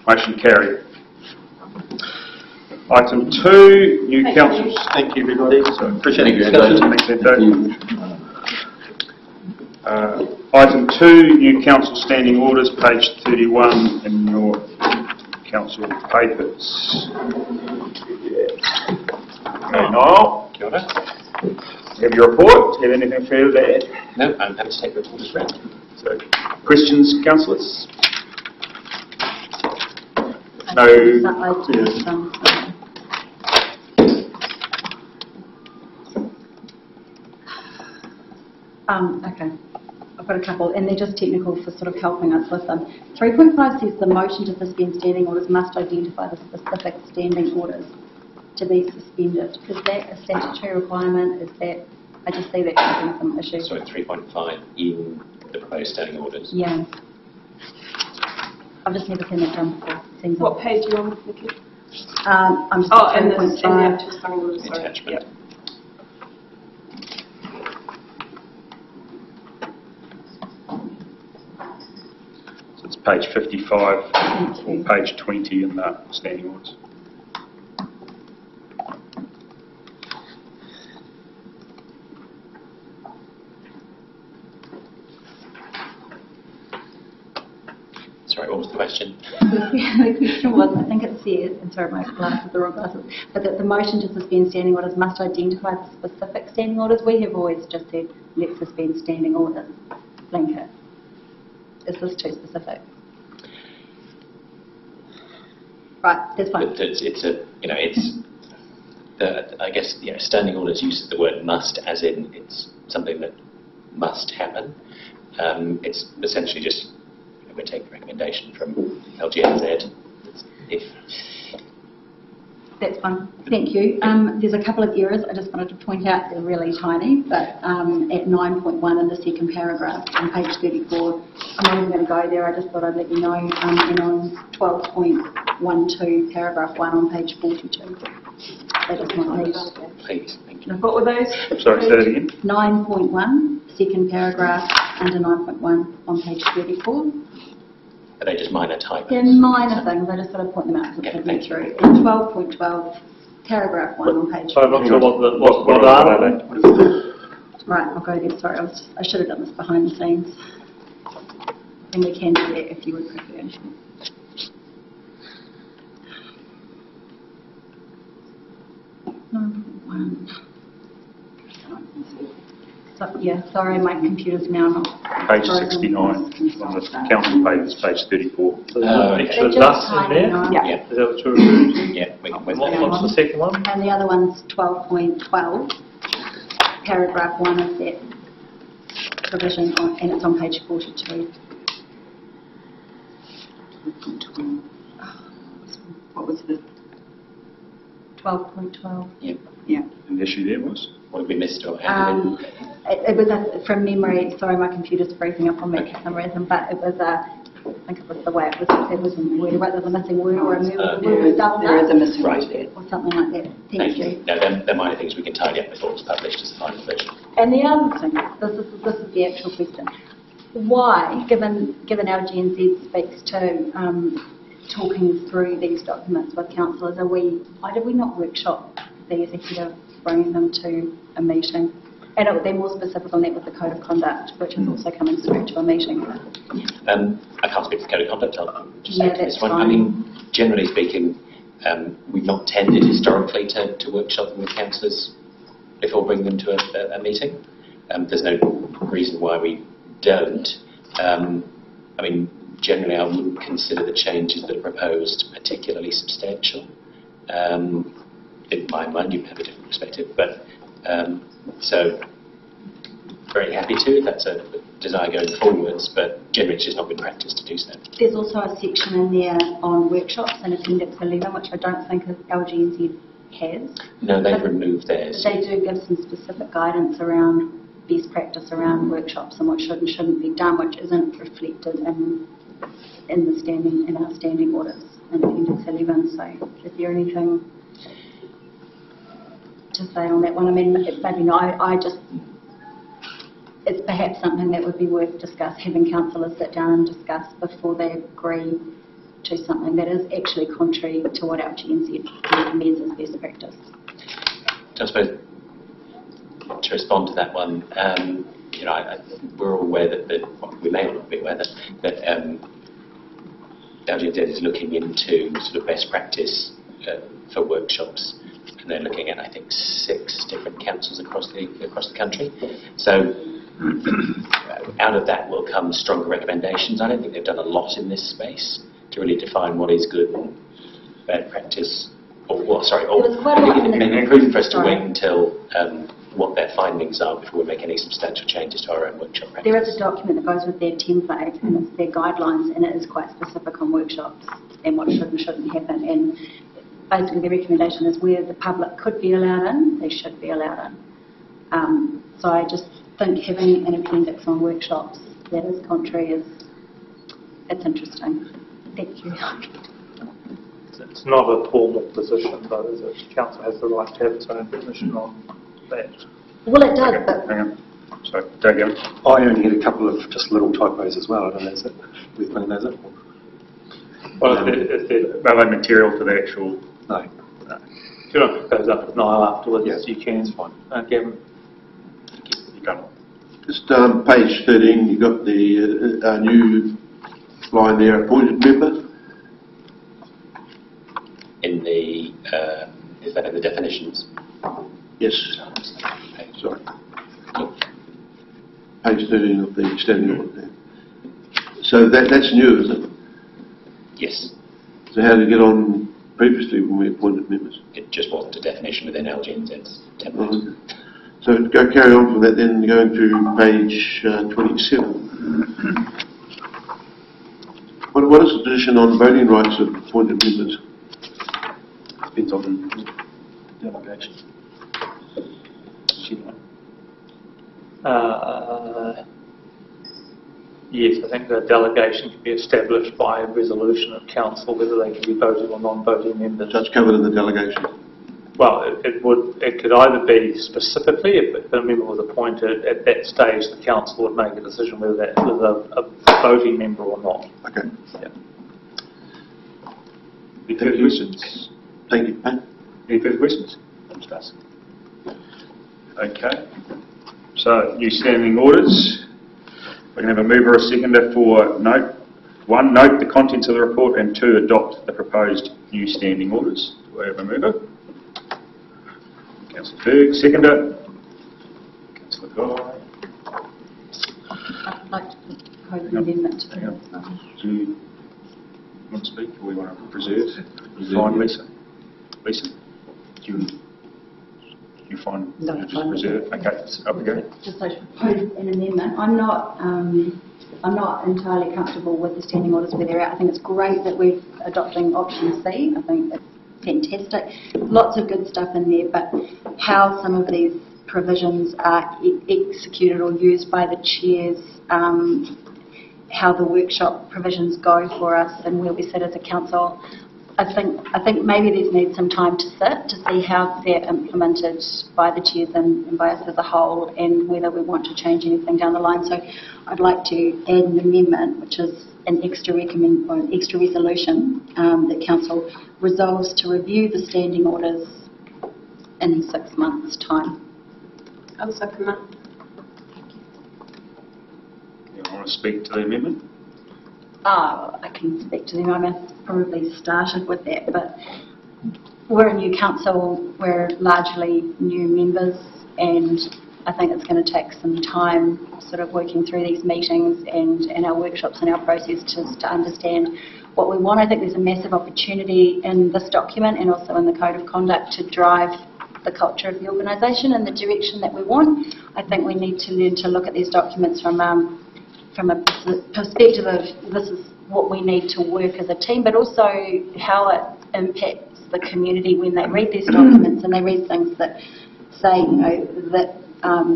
Motion carried. Item 2, new councils. Thank you, everybody. So appreciate the discussion. Thanks, Endo. Item 2, new council standing orders, page 31 in your council papers. Okay, Niall. Kia ora. Have your report. Do you have anything further to add? No, I'm happy to take the report as read. So, questions, councillors? No. Okay, I've got a couple, and they're just technical for sort of helping us with them. 3.5 says the motion to suspend standing orders must identify the specific standing orders to be suspended. Is that a statutory requirement? Is that, I just see that causing some issues. So 3.5 in the proposed standing orders? Yeah. I've just never seen that done before. Seems What odd. page are you on, Nikki? I'm just and the 3.5. actual standing orders, sorry. Attachment. Yep. So it's page 55 or page 20 in the standing orders. Sorry, what was the question? The question was, I think it says, and sorry, my glasses, the wrong glasses, but that the motion to suspend standing orders must identify the specific standing orders. We have always just said, let's suspend standing orders, blanket. Is this too specific? Right, that's fine. I guess, standing orders uses the word must as in it's something that must happen. It's essentially just, we take the recommendation from LGNZ. That's fine. Thank you. There's a couple of errors I just wanted to point out. They're really tiny, but at 9.1 in the second paragraph on page 34, I'm not even going to go there. I just thought I'd let you know. And on 12.12, paragraph 1 on page 42. They just might need. Please, thank you. What were those? Sorry, say that again. 9.1, second paragraph, under 9.1 on page 34. Are they just minor typos? They're minor things. I just thought I'd point them out to put them through. In 12.12, paragraph 1 on page. So I'm not sure what are they? Right, I'll go there. Sorry, I should have done this behind the scenes. And we can do that if you would prefer. So, yeah, sorry, my computer's now not. Page 69 on the council papers, page 34. So there's extra just dust in tiny there? now. Yeah. Is that what you're referring to? Yeah, we can What's the second one? And the other one's 12.12, paragraph 1 of that provision, and it's on page 42. What was the 12.12? Yeah. Yeah. And the issue there was? What have we missed or added? It was from memory. Sorry, my computer's freezing up on me for some reason, but it was I think it was the way it was in word, right? There's a missing word or a word was doubled There is up a missing word there. or something like that. Thank you. No, they're minor things we can tidy up before it's published as the final version. And the other thing, this is the actual question. Why, given LGNZ speaks to talking through these documents with councillors, why did we not workshop the executive, bringing them to a meeting? And it would be more specific on that with the code of conduct, which is also coming straight to a meeting. I can't speak to the code of conduct. I'll just Yeah, say to this that's one. fine. I mean, generally speaking, we've not tended historically to workshop them with councillors before bringing them to a meeting. There's no reason why we don't. I mean, generally I wouldn't consider the changes that are proposed particularly substantial. In my mind, you have a different perspective, but so very happy to if that's a desire going forwards, but generally it's just not been practiced to do so. There's also a section in there on workshops in Appendix 11, which I don't think LGNZ has. No, they've removed theirs. They do give some specific guidance around best practice around workshops and what should and shouldn't be done, which isn't reflected in our standing orders in Appendix 11. So, is there anything to say on that one? I mean, maybe not. It's perhaps something that would be worth having councillors sit down and discuss before they agree to something that is actually contrary to what LGNZ recommends as best practice. I suppose to respond to that one, we're all aware we may not be aware that LGNZ is looking into sort of best practice for workshops, and they're looking at, I think, 6 different councils across the country. So out of that will come stronger recommendations. I don't think they've done a lot in this space to really define what is good and bad practice. Or prudent for us to wait until what their findings are before we make any substantial changes to our own workshop practice. There is a document that goes with their template, and it's their guidelines, and it is quite specific on workshops and what should and shouldn't happen. And basically the recommendation is where the public could be allowed in, they should be allowed in. So I just think having an appendix on workshops that is contrary it's interesting. Thank you. It's not a formal position, though, is it? The council has the right to have its own position on that. Well, it does, but... Hang on. Sorry, Gavin. I only had a couple of just little typos as well. I don't know, is it? We've cleaned those up? Well, are they material to the actual... No. If you want to pick those up at Niall afterwards, yes, you can. It's fine. Gavin. You done. Just page 13, you've got the new line there, appointed member. In the, is that in the definitions? Yes. Sorry. Page 13 of the standing order there. So that's new, isn't it? Yes. So how did it get on previously when we appointed members? It just wasn't a definition within LGNZ's template. Oh, okay. So carry on from that then, going to page 27. What is the position on voting rights of appointed members? Depends on the delegation. Yes, I think the delegation can be established by a resolution of council, whether they can be voting or non-voting members. That's covered in the delegation. Well, it could either be specifically, if a member was appointed at that stage, the council would make a decision whether that was a voting member or not. Okay. Yeah. Any further questions? Thank you. Any further questions? Okay. So, new standing orders. We're going to have a mover or seconder for note 1, note the contents of the report, and 2, adopt the proposed new standing orders. Do we have a mover? Councillor Ferg, seconder. Councillor Guy. I'd like to propose an amendment to that. Do you want to speak, or we want to preserve? Fine, Lisa. Lisa, do you find just preserve? Okay, up we go. Just like to propose an amendment. I'm not entirely comfortable with the standing orders where they're at. I think it's great that we're adopting option C. I think it's fantastic. Lots of good stuff in there, but how some of these provisions are executed or used by the chairs, how the workshop provisions go for us and where we sit as a council. I think maybe there's need some time to sit to see how they're implemented by the chairs and by us as a whole, and whether we want to change anything down the line. So I'd like to add an amendment, which is an extra resolution that council resolves to review the standing orders in 6 months' time. I'll second that. You want to speak to the amendment? I can speak to them. I probably started with that, but we're a new council, we're largely new members, and I think it's going to take some time sort of working through these meetings and our workshops and our process to understand what we want. I think there's a massive opportunity in this document and also in the Code of Conduct to drive the culture of the organisation and the direction that we want. I think we need to learn to look at these documents from a perspective of this is what we need to work as a team, but also how it impacts the community when they read these documents and they read things that say, you know, that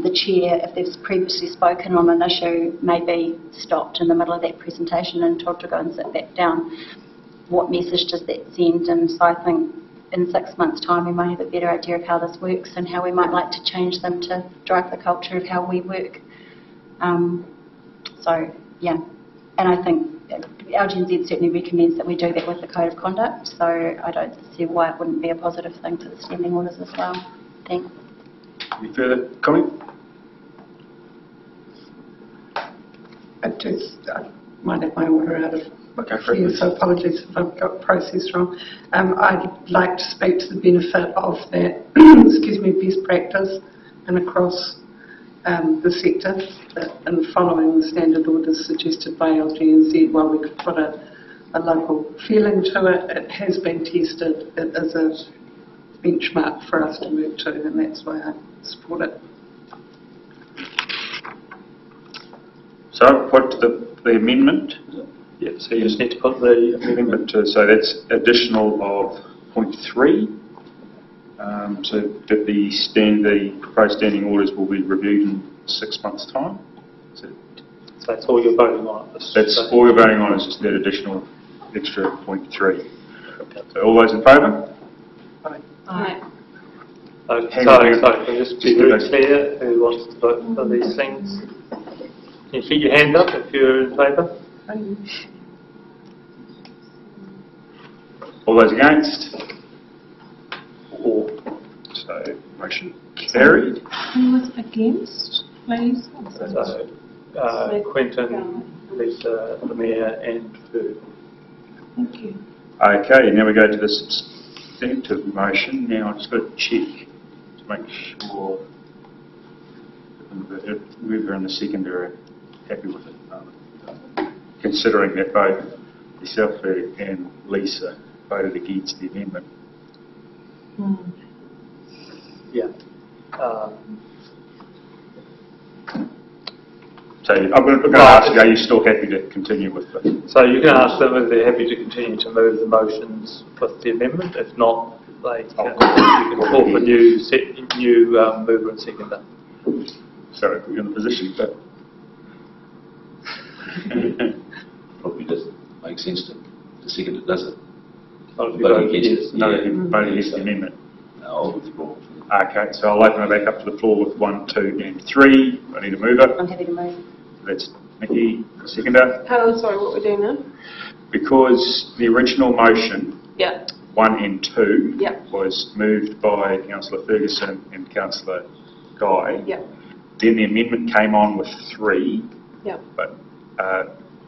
the chair, if they've previously spoken on an issue, may be stopped in the middle of that presentation and told to go and sit back down. What message does that send? And so I think in 6 months' time we might have a better idea of how this works and how we might like to change them to drive the culture of how we work. So, yeah, and I think LGNZ certainly recommends that we do that with the Code of Conduct, so I don't see why it wouldn't be a positive thing for the standing orders as well. Thanks. Any further comment? Might have my order out of here, so apologies if I've got process wrong. I'd like to speak to the benefit of that, excuse me, best practice and across the sector, and following the standard orders suggested by LGNZ. While we could put a local feeling to it, it has been tested. It is a benchmark for us to work to, and that's why I support it. So I've put the amendment. Yeah, so you just need to put the amendment to, so that's additional of point 3. So that the proposed standing orders will be reviewed in 6 months' time. So that's all you're voting on at this That's stage. all you're voting on is just that additional extra point 3. So all those in favour? Aye. Okay, so can you just be very clear who wants to vote for these things? Can you keep your hand up if you're in favour? All those against? So motion carried. Who was against, please? So, Quentin, Lisa, the Mayor and Food. Thank you. Okay, now we go to the substantive motion. Now I've just got to check to make sure the mover and the seconder are happy with it. Considering that both yourself and Lisa voted against the amendment. Yeah. So I'm going to ask you, are you still happy to continue with the... So you can ask them if they're happy to continue to move the motions with the amendment. If not, they can, you can call for new mover and seconder. Sorry, we're in the position, but... Probably doesn't make sense to the seconder, does it? Not if you vote yes. No, voting against the amendment. No, I'll withdraw. Okay, so I'll open it back up to the floor with 1, 2 and 3. I need a mover. I'm happy to move. That's Nikki, the seconder. Oh, sorry, what we're doing now? Because the original motion, Yeah. 1 and 2, Yep. was moved by Councillor Ferguson and Councillor Guy. Yep. Then the amendment came on with 3, Yep. but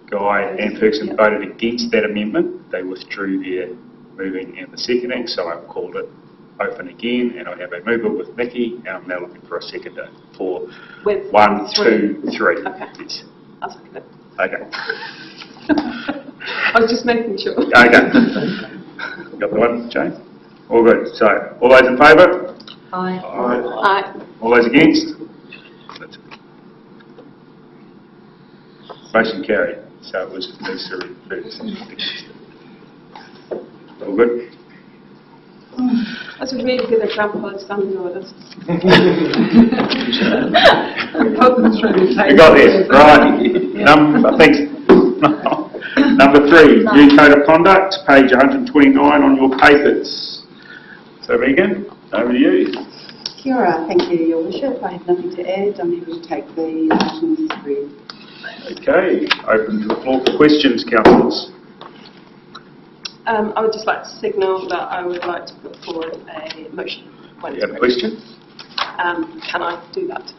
Guy and Ferguson voted against that amendment. They withdrew their moving and the seconding, so I've called it open again, and I have a mover with Nikki, and I'm now looking for a seconder for With 1, 3. 2, 3. Okay. Yes. I'll second it. Okay. I was just making sure. Okay. Got the one, Jane? All good. So, all those in favour? Aye. Aye. All those against? Motion carried. So it was Lisa Ferguson. All good? That's a really good example of standing orders. We got this, right. Number 3, new code of conduct, page 129 on your papers. So Regan, over to you. Kia ora, thank you, Your Worship. I have nothing to add. I'm happy to take the items as read. Okay, open to the floor for questions, councillors. I would just like to signal that I would like to put forward a motion. You have a question? Can I do that?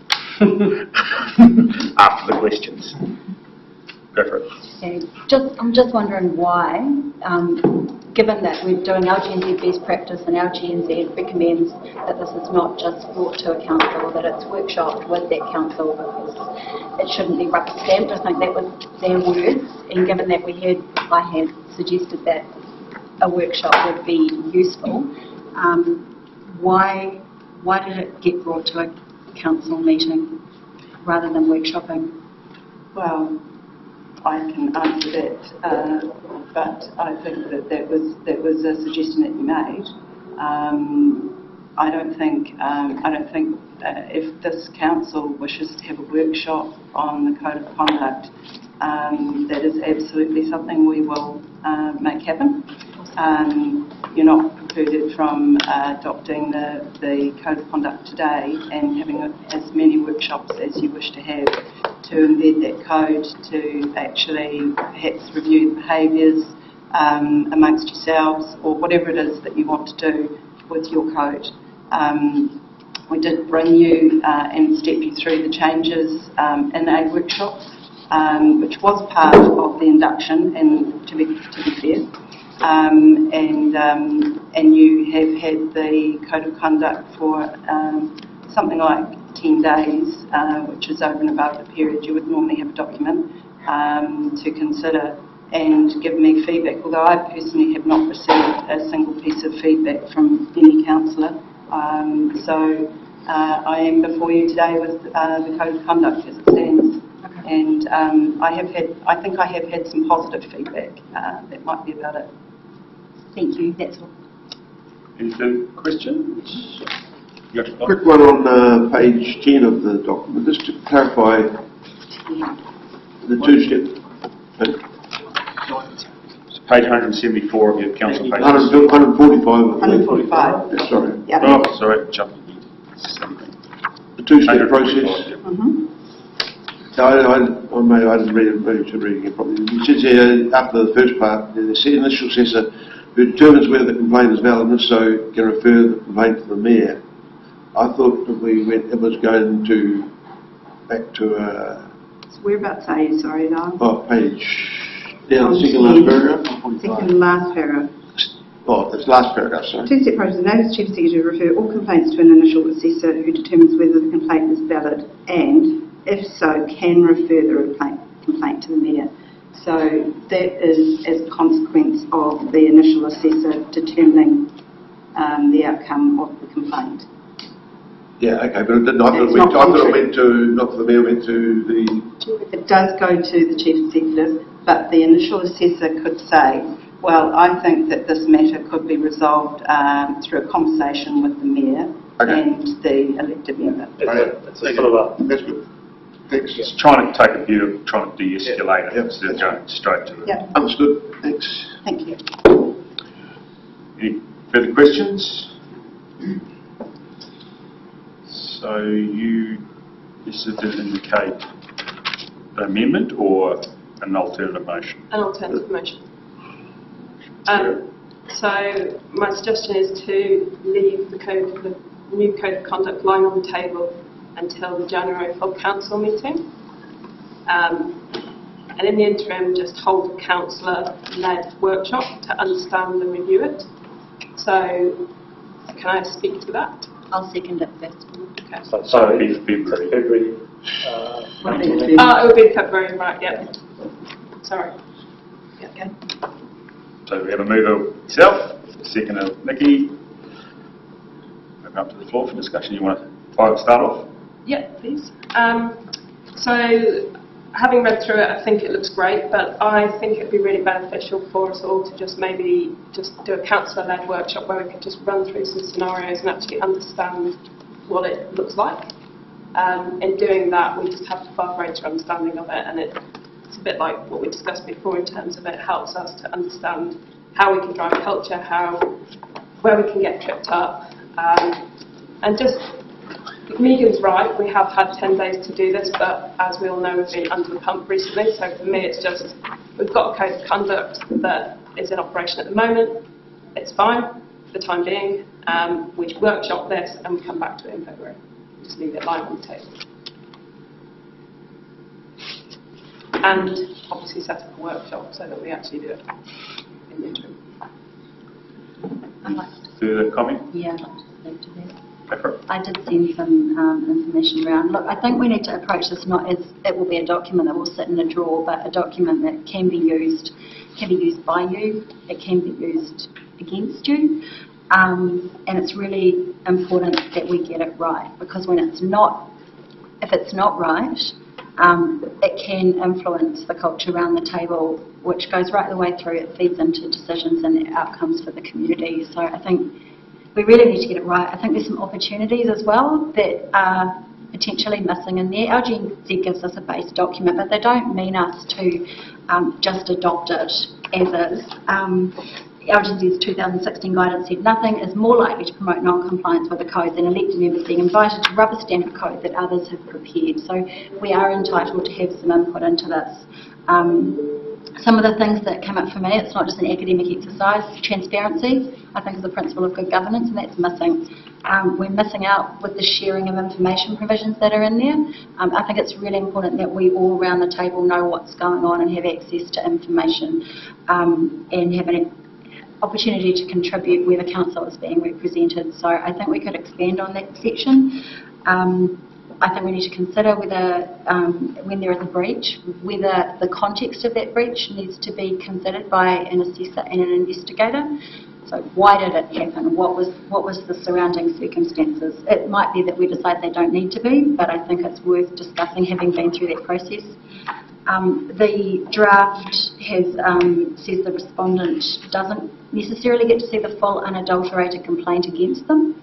After the questions. Go for it. I'm just wondering why, given that we're doing LGNZ best practice and LGNZ recommends that this is not just brought to a council, that it's workshopped with that council, because it shouldn't be rubber stamped. I think that was their words, and given that I had suggested that a workshop would be useful, why did it get brought to a council meeting rather than workshopping? Well, I can answer that, but I think that was a suggestion that you made. I don't think if this council wishes to have a workshop on the code of conduct, that is absolutely something we will make happen. You're not precluded from adopting the code of conduct today and having as many workshops as you wish to have to embed that code, to actually perhaps review the behaviours amongst yourselves, or whatever it is that you want to do with your code. We did bring you and step you through the changes in a workshop, which was part of the induction, and to be fair. And you have had the code of conduct for something like 10 days, which is over and above the period you would normally have a document to consider and give me feedback, although I personally have not received a single piece of feedback from any councillor. So I am before you today with the code of conduct as it stands. Okay. And I think I have had some positive feedback. That might be about it. Thank you, that's all. Any further questions? Quick one on page 10 of the document, just to clarify the two-step. Page 174 of your council pages. 145. 145. Sorry. Yep. Oh, sorry, jumping. The two-step process. Mm-hmm. I didn't read it, maybe to read it properly. It says here, after the first part, the initial assessor who determines whether the complaint is valid and if so can refer the complaint to the mayor. I thought that it was going to back to So whereabouts are you, sorry, Darren? page down the second last paragraph. Second last paragraph. Oh, that's last paragraph, sorry. Two-step process. The notice chief executive refer all complaints to an initial assessor who determines whether the complaint is valid and, if so, can refer the complaint to the mayor. So that is as a consequence of the initial assessor determining the outcome of the complaint. Yeah, okay, but I thought it went to, not to the mayor, went to the... It does go to the chief executive, but the initial assessor could say, well, I think that this matter could be resolved through a conversation with the mayor and the elected member. It's a sort of a... That's good. Thanks. Just trying to take a view of trying to de-escalate it instead of going straight to it. Yep. Understood. Thanks. Thank you. Any further questions? So this is to indicate an amendment or an alternative motion? An alternative motion. So my suggestion is to leave the new code of conduct lying on the table until the January full council meeting. And in the interim, just hold a councillor-led workshop to understand and review it. So can I speak to that? I'll second it first. Okay. So it'll be February. It will be February, right, yeah. Sorry. Yeah, okay. So we have a mover yourself, a second of Nikki. Open up to the floor for discussion. You want to start off? Yeah, please. So having read through it, I think it looks great, but I think it'd be really beneficial for us all to just maybe just do a councillor-led workshop where we could just run through some scenarios and actually understand what it looks like. In doing that, we just have a far greater understanding of it, and it's a bit like what we discussed before in terms of it helps us to understand how we can drive culture, where we can get tripped up, and just, Megan's right, we have had 10 days to do this, but as we all know, we've been under the pump recently, so for me it's just, we've got a code of conduct that is in operation at the moment, it's fine for the time being, we workshop this and we come back to it in February, just leave it lying on the table. And obviously set up a workshop so that we actually do it in the interim. Further comment? Yeah, I'd like to speak to that. Go for it. I did send some information around. Look, I think we need to approach this not as it will be a document that will sit in a drawer, but a document that can be used by you, it can be used against you, and it's really important that we get it right, because when if it's not right, it can influence the culture around the table, which goes right the way through. It feeds into decisions and outcomes for the community. So I think we really need to get it right. I think there's some opportunities as well that are potentially missing in there. LGNZ gives us a base document, but they don't mean us to just adopt it as is. LGNZ's 2016 guidance said nothing is more likely to promote non-compliance with a code than elected members being invited to rubber stamp a code that others have prepared. So we are entitled to have some input into this. Some of the things that come up for me, it's not just an academic exercise, transparency, I think is a principle of good governance, and that's missing. We're missing out with the sharing of information provisions that are in there. I think it's really important that we all around the table know what's going on and have access to information and have an opportunity to contribute where the council is being represented. So I think we could expand on that section. I think we need to consider whether, when there is a breach, whether the context of that breach needs to be considered by an assessor and an investigator. So why did it happen? What was the surrounding circumstances? It might be that we decide they don't need to be, but I think it's worth discussing having been through that process. The draft says the respondent doesn't necessarily get to see the full unadulterated complaint against them.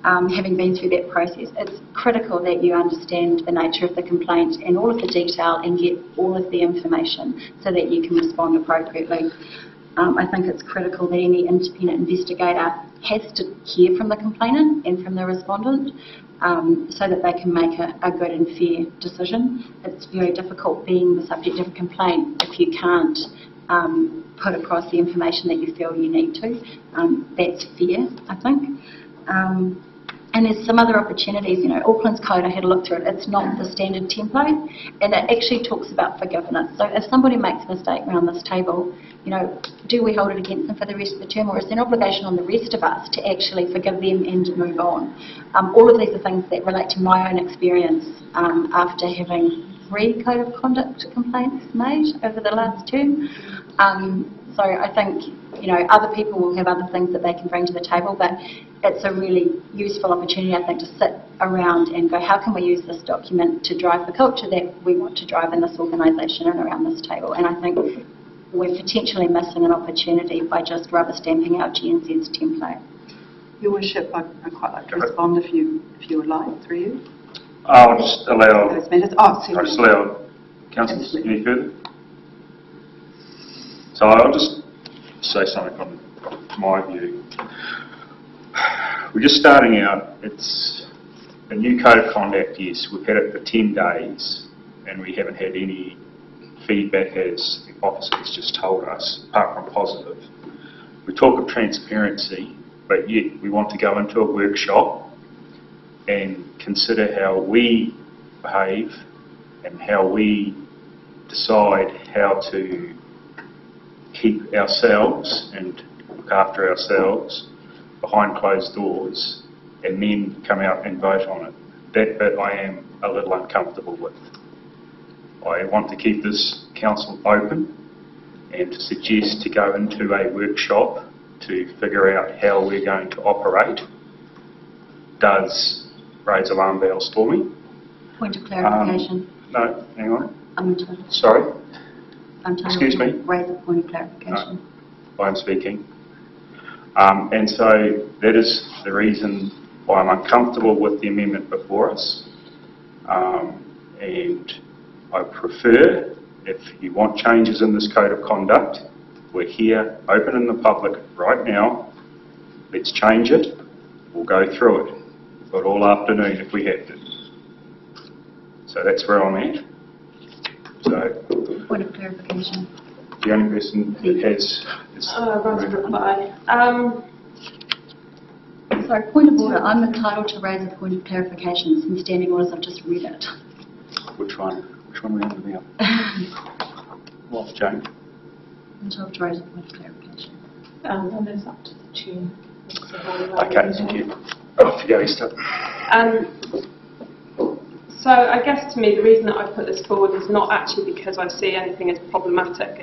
Having been through that process, it's critical that you understand the nature of the complaint and all of the detail and get all of the information so that you can respond appropriately. I think it's critical that any independent investigator has to hear from the complainant and from the respondent so that they can make a good and fair decision. It's very difficult being the subject of a complaint if you can't put across the information that you feel you need to. That's fair, I think. And there's some other opportunities, you know, Auckland's code, I had a look through it, it's not the standard template, and it actually talks about forgiveness. So if somebody makes a mistake around this table, you know, do we hold it against them for the rest of the term, or is there an obligation on the rest of us to actually forgive them and move on? All of these are things that relate to my own experience after having 3 code of conduct complaints made over the last term. So I think, you know, other people will have other things that they can bring to the table, but it's a really useful opportunity, I think, to sit around and go, how can we use this document to drive the culture that we want to drive in this organisation and around this table? And I think we're potentially missing an opportunity by just rubber stamping our GNZ's template. Your Worship, I'd quite like to respond if you would like, through you. I'll just allow... Those minutes. Oh, I'll just allow councillors any further. So I'll just say something from my view. We're just starting out. It's a new code of conduct, yes. We've had it for 10 days and we haven't had any feedback, as the officers just told us, apart from positive. We talk of transparency, but yet we want to go into a workshop and consider how we behave and how we decide how to keep ourselves and look after ourselves behind closed doors and then come out and vote on it. That bit I am a little uncomfortable with. I want to keep this council open and to suggest to go into a workshop to figure out how we're going to operate does raise alarm bells for me. Point of clarification. No, hang on. I'm entitled. Sorry? I'm entitled Excuse to me? raise a point of clarification. No, I'm speaking. And so that is the reason why I'm uncomfortable with the amendment before us. And I prefer, if you want changes in this code of conduct, we're here, open in the public right now. Let's change it. We'll go through it. We've got all afternoon if we have to. So that's where I'm at. So, Point of clarification. the only person that has is... Sorry, point of order. I'm entitled to raise a point of clarification. Some standing orders, I've just read it. Which one? Which one are we on about? What's Jane? I'm entitled to raise a point of clarification. And it's up to the chair. Okay, thank you. Off you go, Esther. So I guess to me the reason that I put this forward is not actually because I see anything as problematic.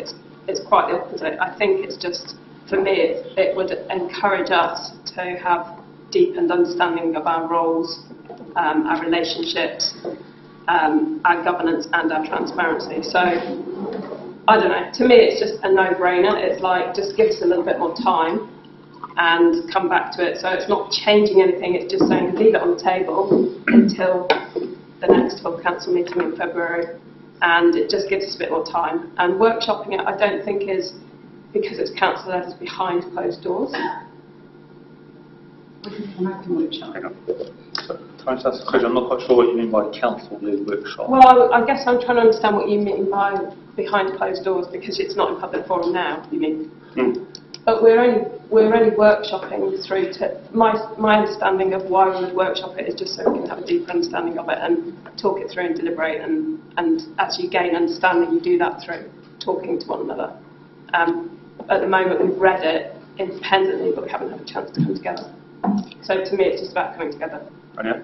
It's quite the opposite. I think it's just, for me, it would encourage us to have deepened understanding of our roles, our relationships, our governance and our transparency. So I don't know, to me it's just a no-brainer. It's like, just give us a little bit more time and come back to it. So it's not changing anything, it's just saying leave it on the table until the next full council meeting in February, and it just gives us a bit more time. And workshopping it, I don't think is because it's council led, is behind closed doors. This is an open workshop. Can I just ask a question? I'm not quite sure what you mean by council-led workshop. Well, I guess I'm trying to understand what you mean by behind closed doors, because it's not in public forum now, you mean? But we're only workshopping through to my understanding of why we would workshop it is just so we can have a deeper understanding of it and talk it through and deliberate, and as you gain understanding you do that through talking to one another. At the moment we've read it independently but we haven't had a chance to come together. So to me it's just about coming together. Right.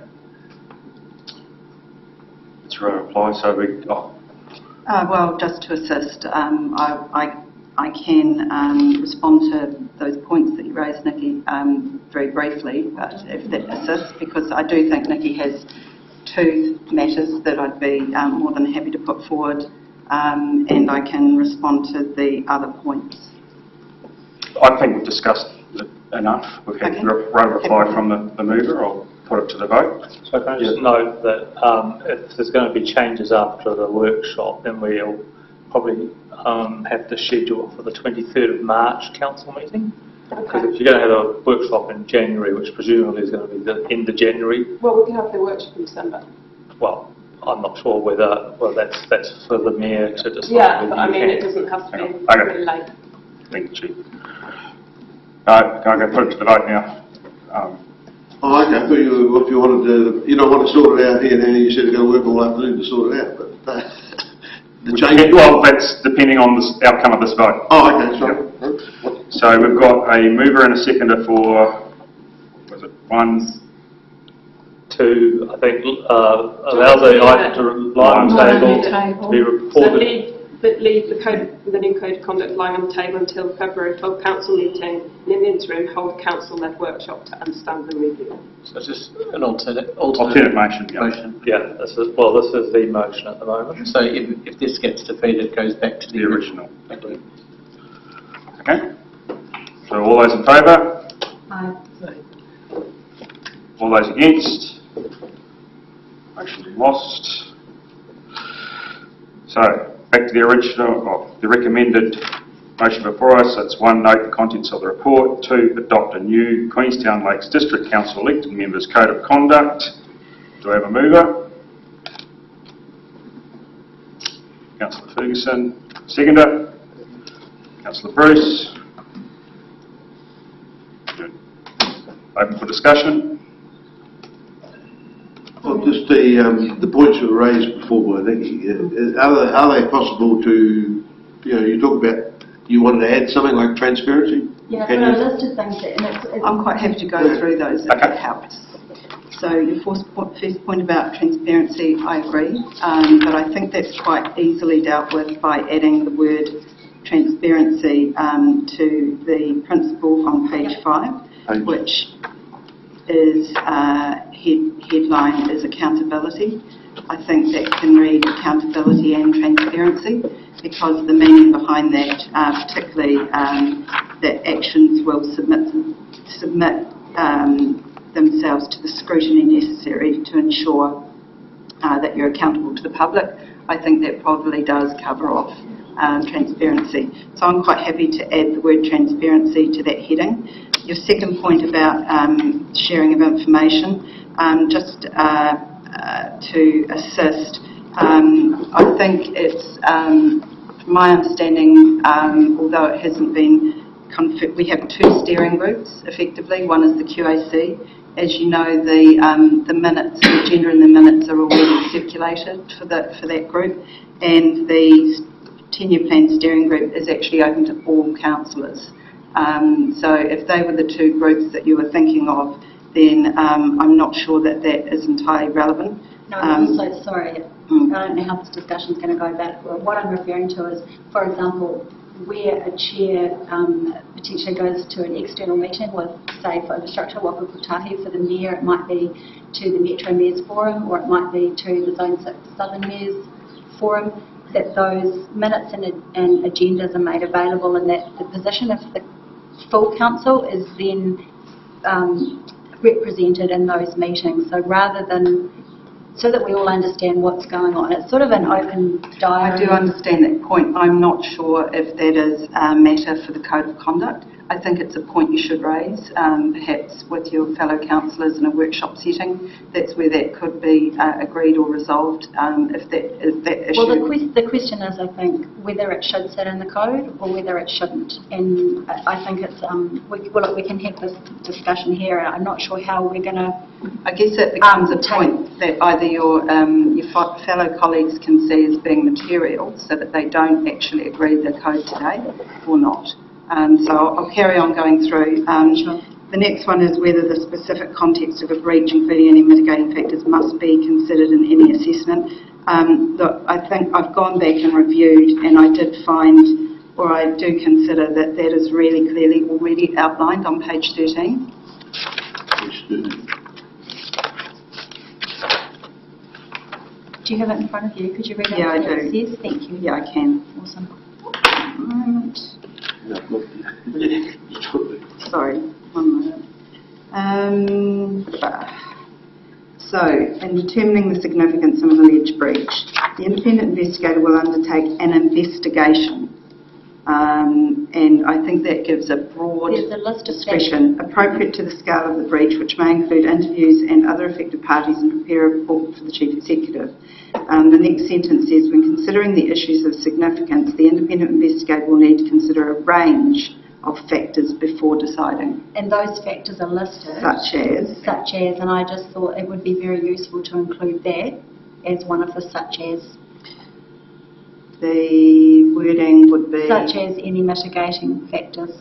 It's right reply, so we... Well, just to assist, I can respond to those points that you raised, Nikki, very briefly, but if that assists, because I do think Nikki has two matters that I'd be more than happy to put forward, and I can respond to the other points. I think we've discussed it enough. We've had right reply from the mover. I'll put it to the vote. So can I just note that if there's going to be changes after the workshop, then we'll probably have to schedule for the 23rd of March council meeting. Because if you're going to have a workshop in January, which presumably is going to be the end of January. Well, we can have the workshop in December. Well, I'm not sure whether, well, that's for the mayor to decide. Yeah, but I mean, it doesn't have to be really late. Thank you. Can I go put it to the vote now? Okay, I thought if you wanted to, you don't want to sort it out here now, you said you're going to work all afternoon to sort it out, but the change... Well, that's depending on the outcome of this vote. Oh, okay, sorry. Yep. So we've got a mover and a seconder for, was it 1, 2, I think, allow the item to lie on the table to be reported. So leave the new code of conduct lying on the table until February 12 council meeting, and in the interim hold council-led workshop to understand the review. So just an alternate motion. Yeah, this is the motion at the moment. So if this gets defeated, it goes back to the original. Okay. So all those in favour? Aye. All those against? Motion lost. So back to the original, the recommended motion before us. That's 1, note the contents of the report. 2, adopt a new Queenstown Lakes District Council elected members code of conduct. Do I have a mover? Councillor Ferguson. Seconder? Councillor Bruce. Good. Open for discussion. Well, just the points that were raised before, I think, are they possible to, you talk about, you wanted to add something like transparency? Yeah, there are a list of things that, I'm quite happy to go through those if it helps. So your first point about transparency, I agree, but I think that's quite easily dealt with by adding the word transparency to the principle on page 5, which is headline is accountability. I think that can read accountability and transparency, because the meaning behind that, particularly that actions will submit themselves to the scrutiny necessary to ensure that you're accountable to the public, I think that probably does cover off transparency. So I'm quite happy to add the word transparency to that heading. Your second point about sharing of information, just to assist, I think it's my understanding, although it hasn't been we have two steering groups effectively. One is the QAC. As you know, the minutes, the agenda and the minutes are already circulated for that group, and the tenure plan steering group is actually open to all councillors. So if they were the two groups that you were thinking of, then I'm not sure that that is entirely relevant. No, I'm so sorry. I don't know how this discussion is going to go about it. What I'm referring to is, for example, where a chair potentially goes to an external meeting with, say, for infrastructure, Waka Kotahi, for the mayor, it might be to the Metro Mayors Forum, or it might be to the Zone 6 Southern Mayors Forum, that those minutes and agendas are made available, and that the position of the full council is then represented in those meetings. So rather than, so that we all understand what's going on, it's sort of an open dialogue. I do understand that point. I'm not sure if that is a matter for the Code of Conduct. I think it's a point you should raise, perhaps with your fellow councillors in a workshop setting. That's where that could be agreed or resolved, if that issue. Well, the question is, I think, whether it should sit in the code or whether it shouldn't. And I think it's, we can have this discussion here, and I'm not sure how we're going to... I guess it becomes a point that either your fellow colleagues can see as being material, so that they don't actually agree with the code today, or not. So I'll carry on going through. Sure. The next one is whether the specific context of a breach, including any mitigating factors, must be considered in any assessment. Look, I think I've gone back and reviewed, and I did find, or I do consider, that that is really clearly already outlined on page 13. Do you have it in front of you? Could you read out Yeah, I what do. it says? Thank you. Yeah, I can. Awesome. Right. Sorry, 1 minute. So, in determining the significance of an alleged breach, the independent investigator will undertake an investigation, and I think that gives a broad discretion appropriate to the scale of the breach, which may include interviews and other affected parties, and prepare a report for the Chief Executive. The next sentence says, when considering the issues of significance, the independent investigator will need to consider a range of factors before deciding. And those factors are listed. Such as, and I just thought it would be very useful to include that as one of the such as. The wording would be... Such as any mitigating factors.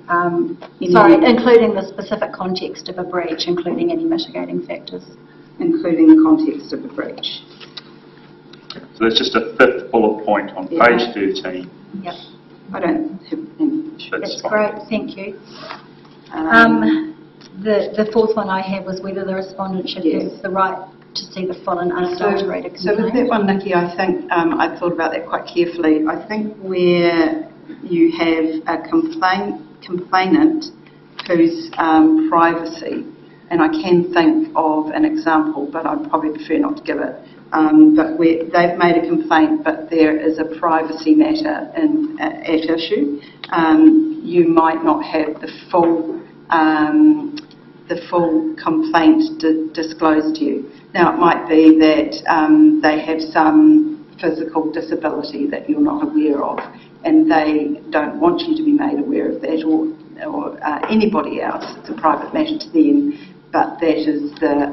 Including the specific context of a breach, including any mitigating factors. Including the context of a breach. So that's just a fifth bullet point on page 13. Yep. I don't have any. That's great, thank you. The fourth one I had was whether the respondent should have the right to see the full and unadulterated complaint. So with that one, Nikki, I think I thought about that quite carefully. I think where you have a complainant whose privacy, and I can think of an example, but I'd probably prefer not to give it, but where they've made a complaint, but there is a privacy matter at issue, you might not have the full complaint disclosed to you. Now, it might be that they have some physical disability that you're not aware of, and they don't want you to be made aware of that, or anybody else. It's a private matter to them, but that is the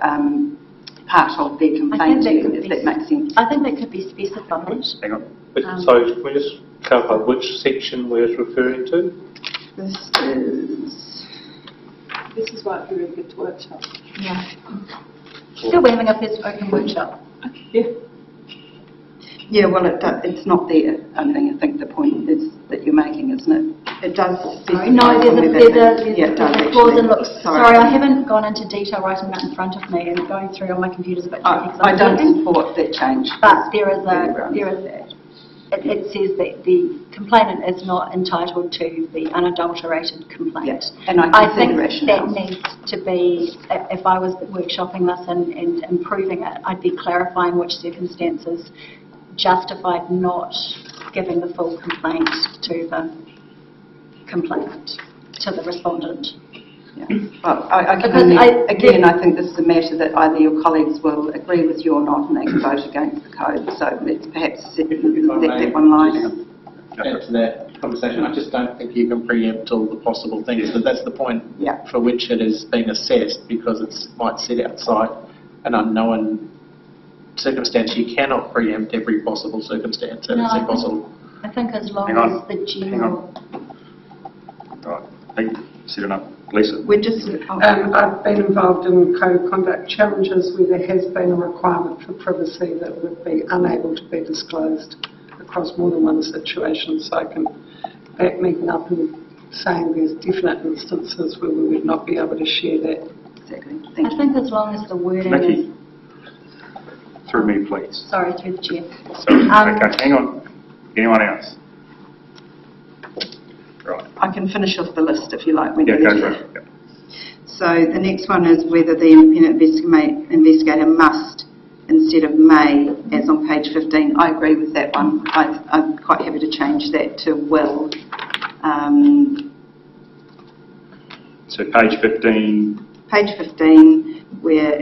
part of their complaint to you, if that makes sense. I think that could be specified. Hang on. So can we just clarify which section we're referring to? This is right for a good workshop. Yeah. Still we're having a first open workshop. Yeah. Yeah, well, it's not there. I think the point is that you're making, isn't it? It does. No, there's a clause and look. Sorry, I haven't gone into detail writing that in front of me, and going through on my computer's a bit tricky. I don't support that change. But it says that the complainant is not entitled to the unadulterated complaint. Yes, and I think that needs to be, if I was workshopping this and improving it, I'd be clarifying which circumstances justified not giving the full complaint to the complainant, to the respondent. Yeah. Well, I think this is a matter that either your colleagues will agree with you or not, and they can vote against the code. So let's perhaps let that one lie. Add to that conversation, I just don't think you can preempt all the possible things, but that's the point for which it is being assessed, because it might sit outside an unknown circumstance. You cannot preempt every possible circumstance. It's impossible. I think as long as the general... Right, I think set it up. Lisa? We're just, I've been involved in code of conduct challenges where there has been a requirement for privacy that would be unable to be disclosed across more than one situation. So I can back Megan up and saying there's definite instances where we would not be able to share that. Exactly. I think as long as the wording Mickey. Through me, please. Sorry, through the chair. Sorry. Okay, hang on. Anyone else? Right. I can finish off the list if you like. When go you're for it. So the next one is whether the independent investigator must instead of may, as on page 15. I agree with that one. I'm quite happy to change that to will. So page 15. Page 15, where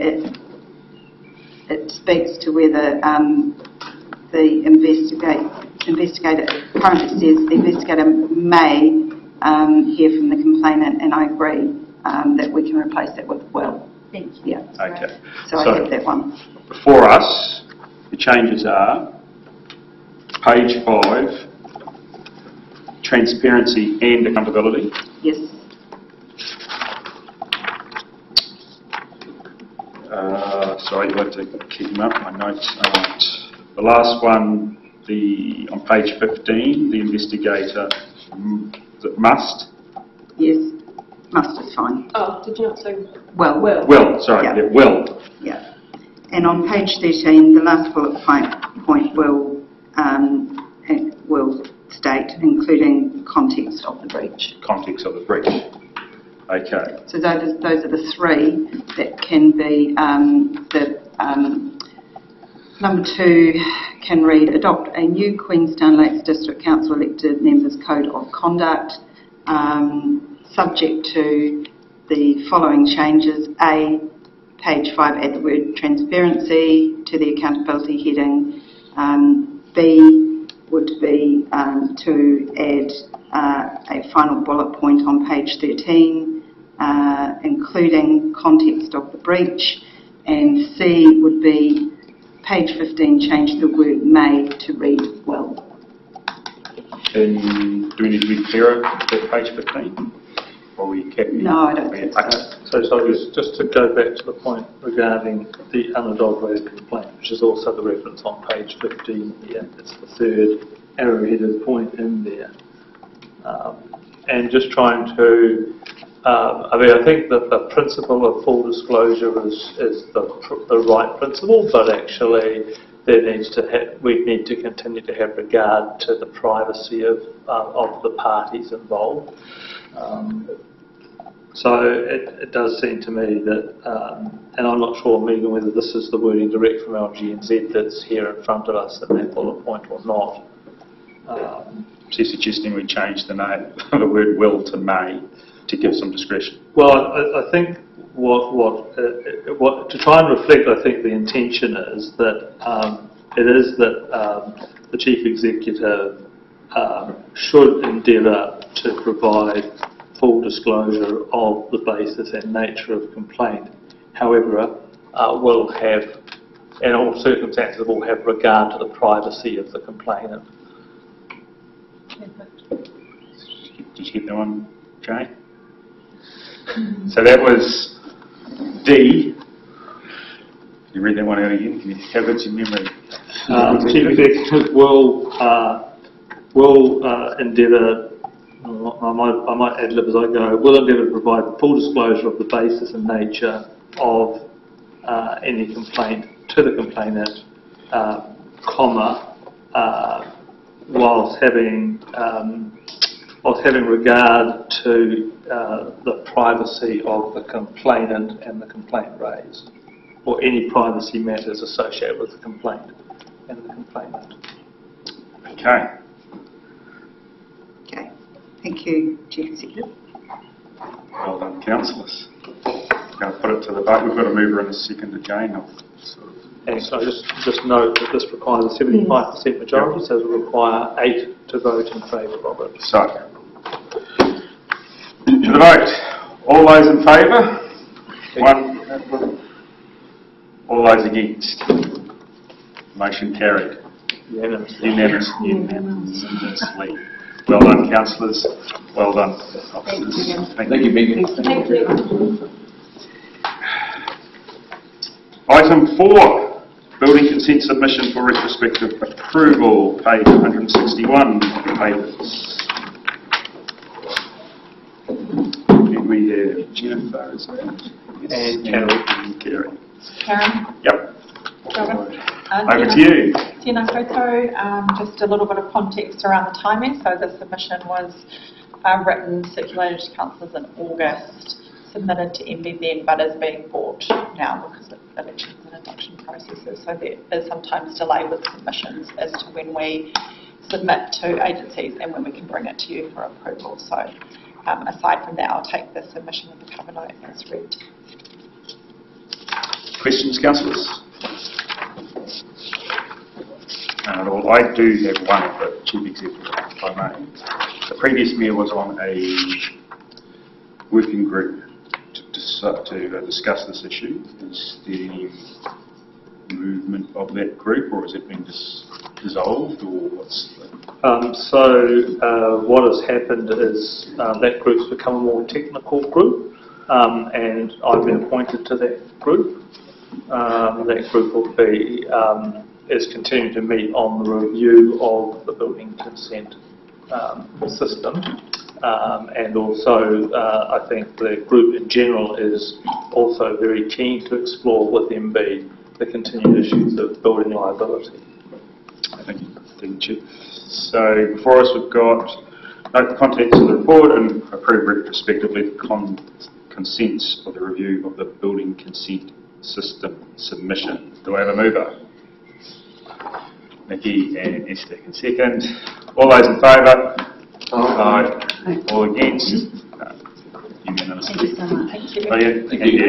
it speaks to whether the investigator currently says the investigator may hear from the complainant, and I agree that we can replace that with will. Thank you. Yeah. Okay. So I have that one. Before us, the changes are page 5, transparency and accountability. Yes. Sorry, you have to keep them up. My notes aren't. The last one, on page 15, the investigator must. Yes, must is fine. Oh, did you not say well? Will, sorry, yeah. Will. Yeah. And on page 13, the last bullet point will state, including context of the breach. Context of the breach. Okay. So those are the three that can be, number 2 can read, adopt a new Queenstown Lakes District Council elected members code of conduct, subject to the following changes. A, page 5, add the word transparency to the accountability heading. B would be to add a final bullet point on page 13, including context of the breach. And C would be page 15, change the word may to read will. And do we need to be clearer at page 15? Or we kept? No, I don't think so. So just to go back to the point regarding the unadulterated complaint, which is also the reference on page 15 here. It's the third arrow-headed point in there. And just trying to, I think that the principle of full disclosure is the right principle, but actually we need to continue to have regard to the privacy of the parties involved. So it does seem to me that, and I'm not sure, Megan, whether this is the wording direct from LGNZ that's here in front of us in that bullet point or not. She's suggesting we change the name, the word will to may, to give some discretion. Well, I think what to try and reflect, I think the intention is that it is that the chief executive should endeavour to provide full disclosure of the basis and nature of complaint. However, will have, in all circumstances, will have regard to the privacy of the complainant. Did you get that one, Jay? So that was D. You read that one out again? Can you have it in memory? Chief Executive will endeavour, I might ad-lib as I go, will endeavour to provide full disclosure of the basis and nature of any complaint to the complainant, whilst having regard to the privacy of the complainant and the complaint raised, or any privacy matters associated with the complaint and the complainant. Okay. Okay. Thank you, Chief Executive. Well done, councillors. I'm going to put it to the vote. We've got to move her in a second again. And so just note that this requires a 75% majority, so it will require 8 to vote in favour of it. So, to the vote. All those in favour? 1. All those against? Motion carried. Unanimously. Well done, councillors. Well done, officers. Thank you, Megan. Thank you. Item 4, building consent submission for retrospective approval, page 161 of the papers. And we have Jennifer, is it? Yes. And Kerry. Karen? Yep. Gavin? Over to you. Tēnā koutou. Just a little bit of context around the timing. So the submission was written, circulated to councillors in August, submitted to MB then, but is being brought now because of elections and induction processes. So there is sometimes delay with submissions as to when we submit to agencies and when we can bring it to you for approval. So aside from that, I'll take the submission of the cover note as read. Questions, councillors? Well, I do have one of the Chief Executive, if I may. The previous mayor was on a working group to discuss this issue. Is there any movement of that group, or has it been dissolved, or what's what has happened is that group's become a more technical group, and I've been appointed to that group. That group will be is continuing to meet on the review of the building consent system, and also I think the group in general is also very keen to explore with MB the continued issues of building liability. Thank you, Chief. So before us we've got note the contents of the report and approve retrospectively the consents for the review of the building consent system submission. Do I have a mover? Nikki and Esther can second. All those in favour? Aye. All against? No. Unanimous. Thank you so much. Thank you. Brilliant. Thank you.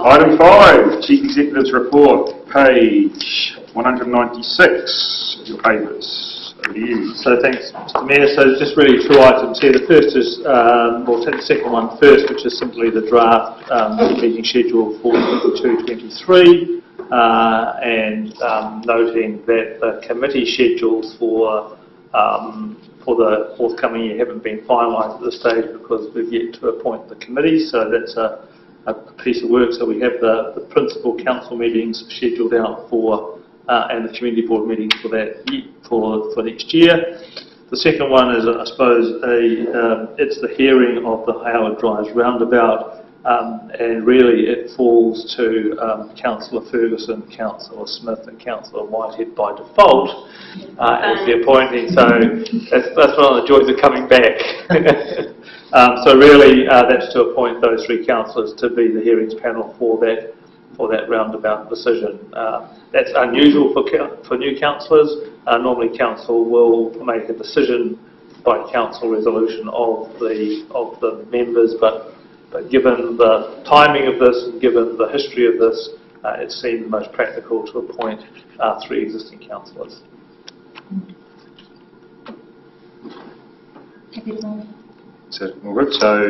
Item 5, Chief Executive's report, page 196 of your papers. Over to you. So thanks, Mr Mayor. So just really 2 items here. The first is, we'll take the second one first, which is simply the draft meeting schedule for 22-23. And noting that the committee schedules for the forthcoming year haven't been finalised at this stage because we've yet to appoint the committee. So that's a piece of work. So we have the principal council meetings scheduled out for and the community board meetings for that for next year. The second one is, I suppose, it's the hearing of the Howard Drive roundabout. And really it falls to Councillor Ferguson, Councillor Smith and Councillor Whitehead by default as the appointing, so that's one of the joys of coming back. So really that's to appoint those 3 councillors to be the hearings panel for that roundabout decision. That's unusual for new councillors. Normally council will make a decision by council resolution of the members, but given the timing of this and given the history of this, it seemed most practical to appoint 3 existing councillors. So, all good. So,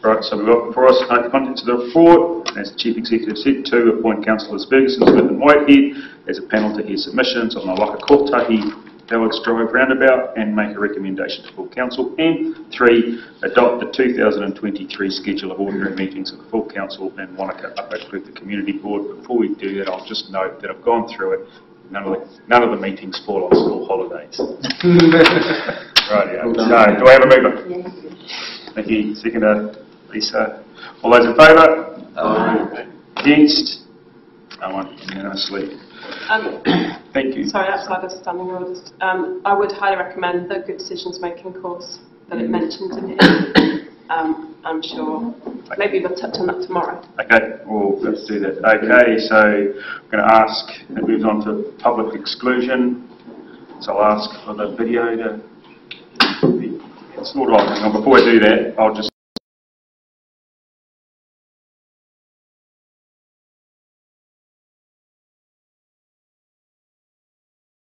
right, so we've got before us the contents of the report. As the Chief Executive said, 2, appoint Councillors Ferguson, Smith and Whitehead as a panel to hear submissions on the Waka Kotahi Alex Drive roundabout and make a recommendation to full council. And 3, adopt the 2023 schedule of ordinary meetings of the full council and Wānaka Upper Clutha Community Board. Before we do that, I'll just note that I've gone through it. None of the meetings fall on school holidays. Right, so do I have a mover? Yeah. Thank you. Seconder, Lisa. All those in favour? Aye. Against? No one unanimously. Thank you. Sorry, outside of standing orders, I would highly recommend the good decisions making course that it mentioned in here. I'm sure. Maybe we'll touch on that tomorrow. Okay, well, let's do that. Okay, so I'm going to ask, it moves on to public exclusion. So I'll ask for the video to be installed. Before I do that, I'll just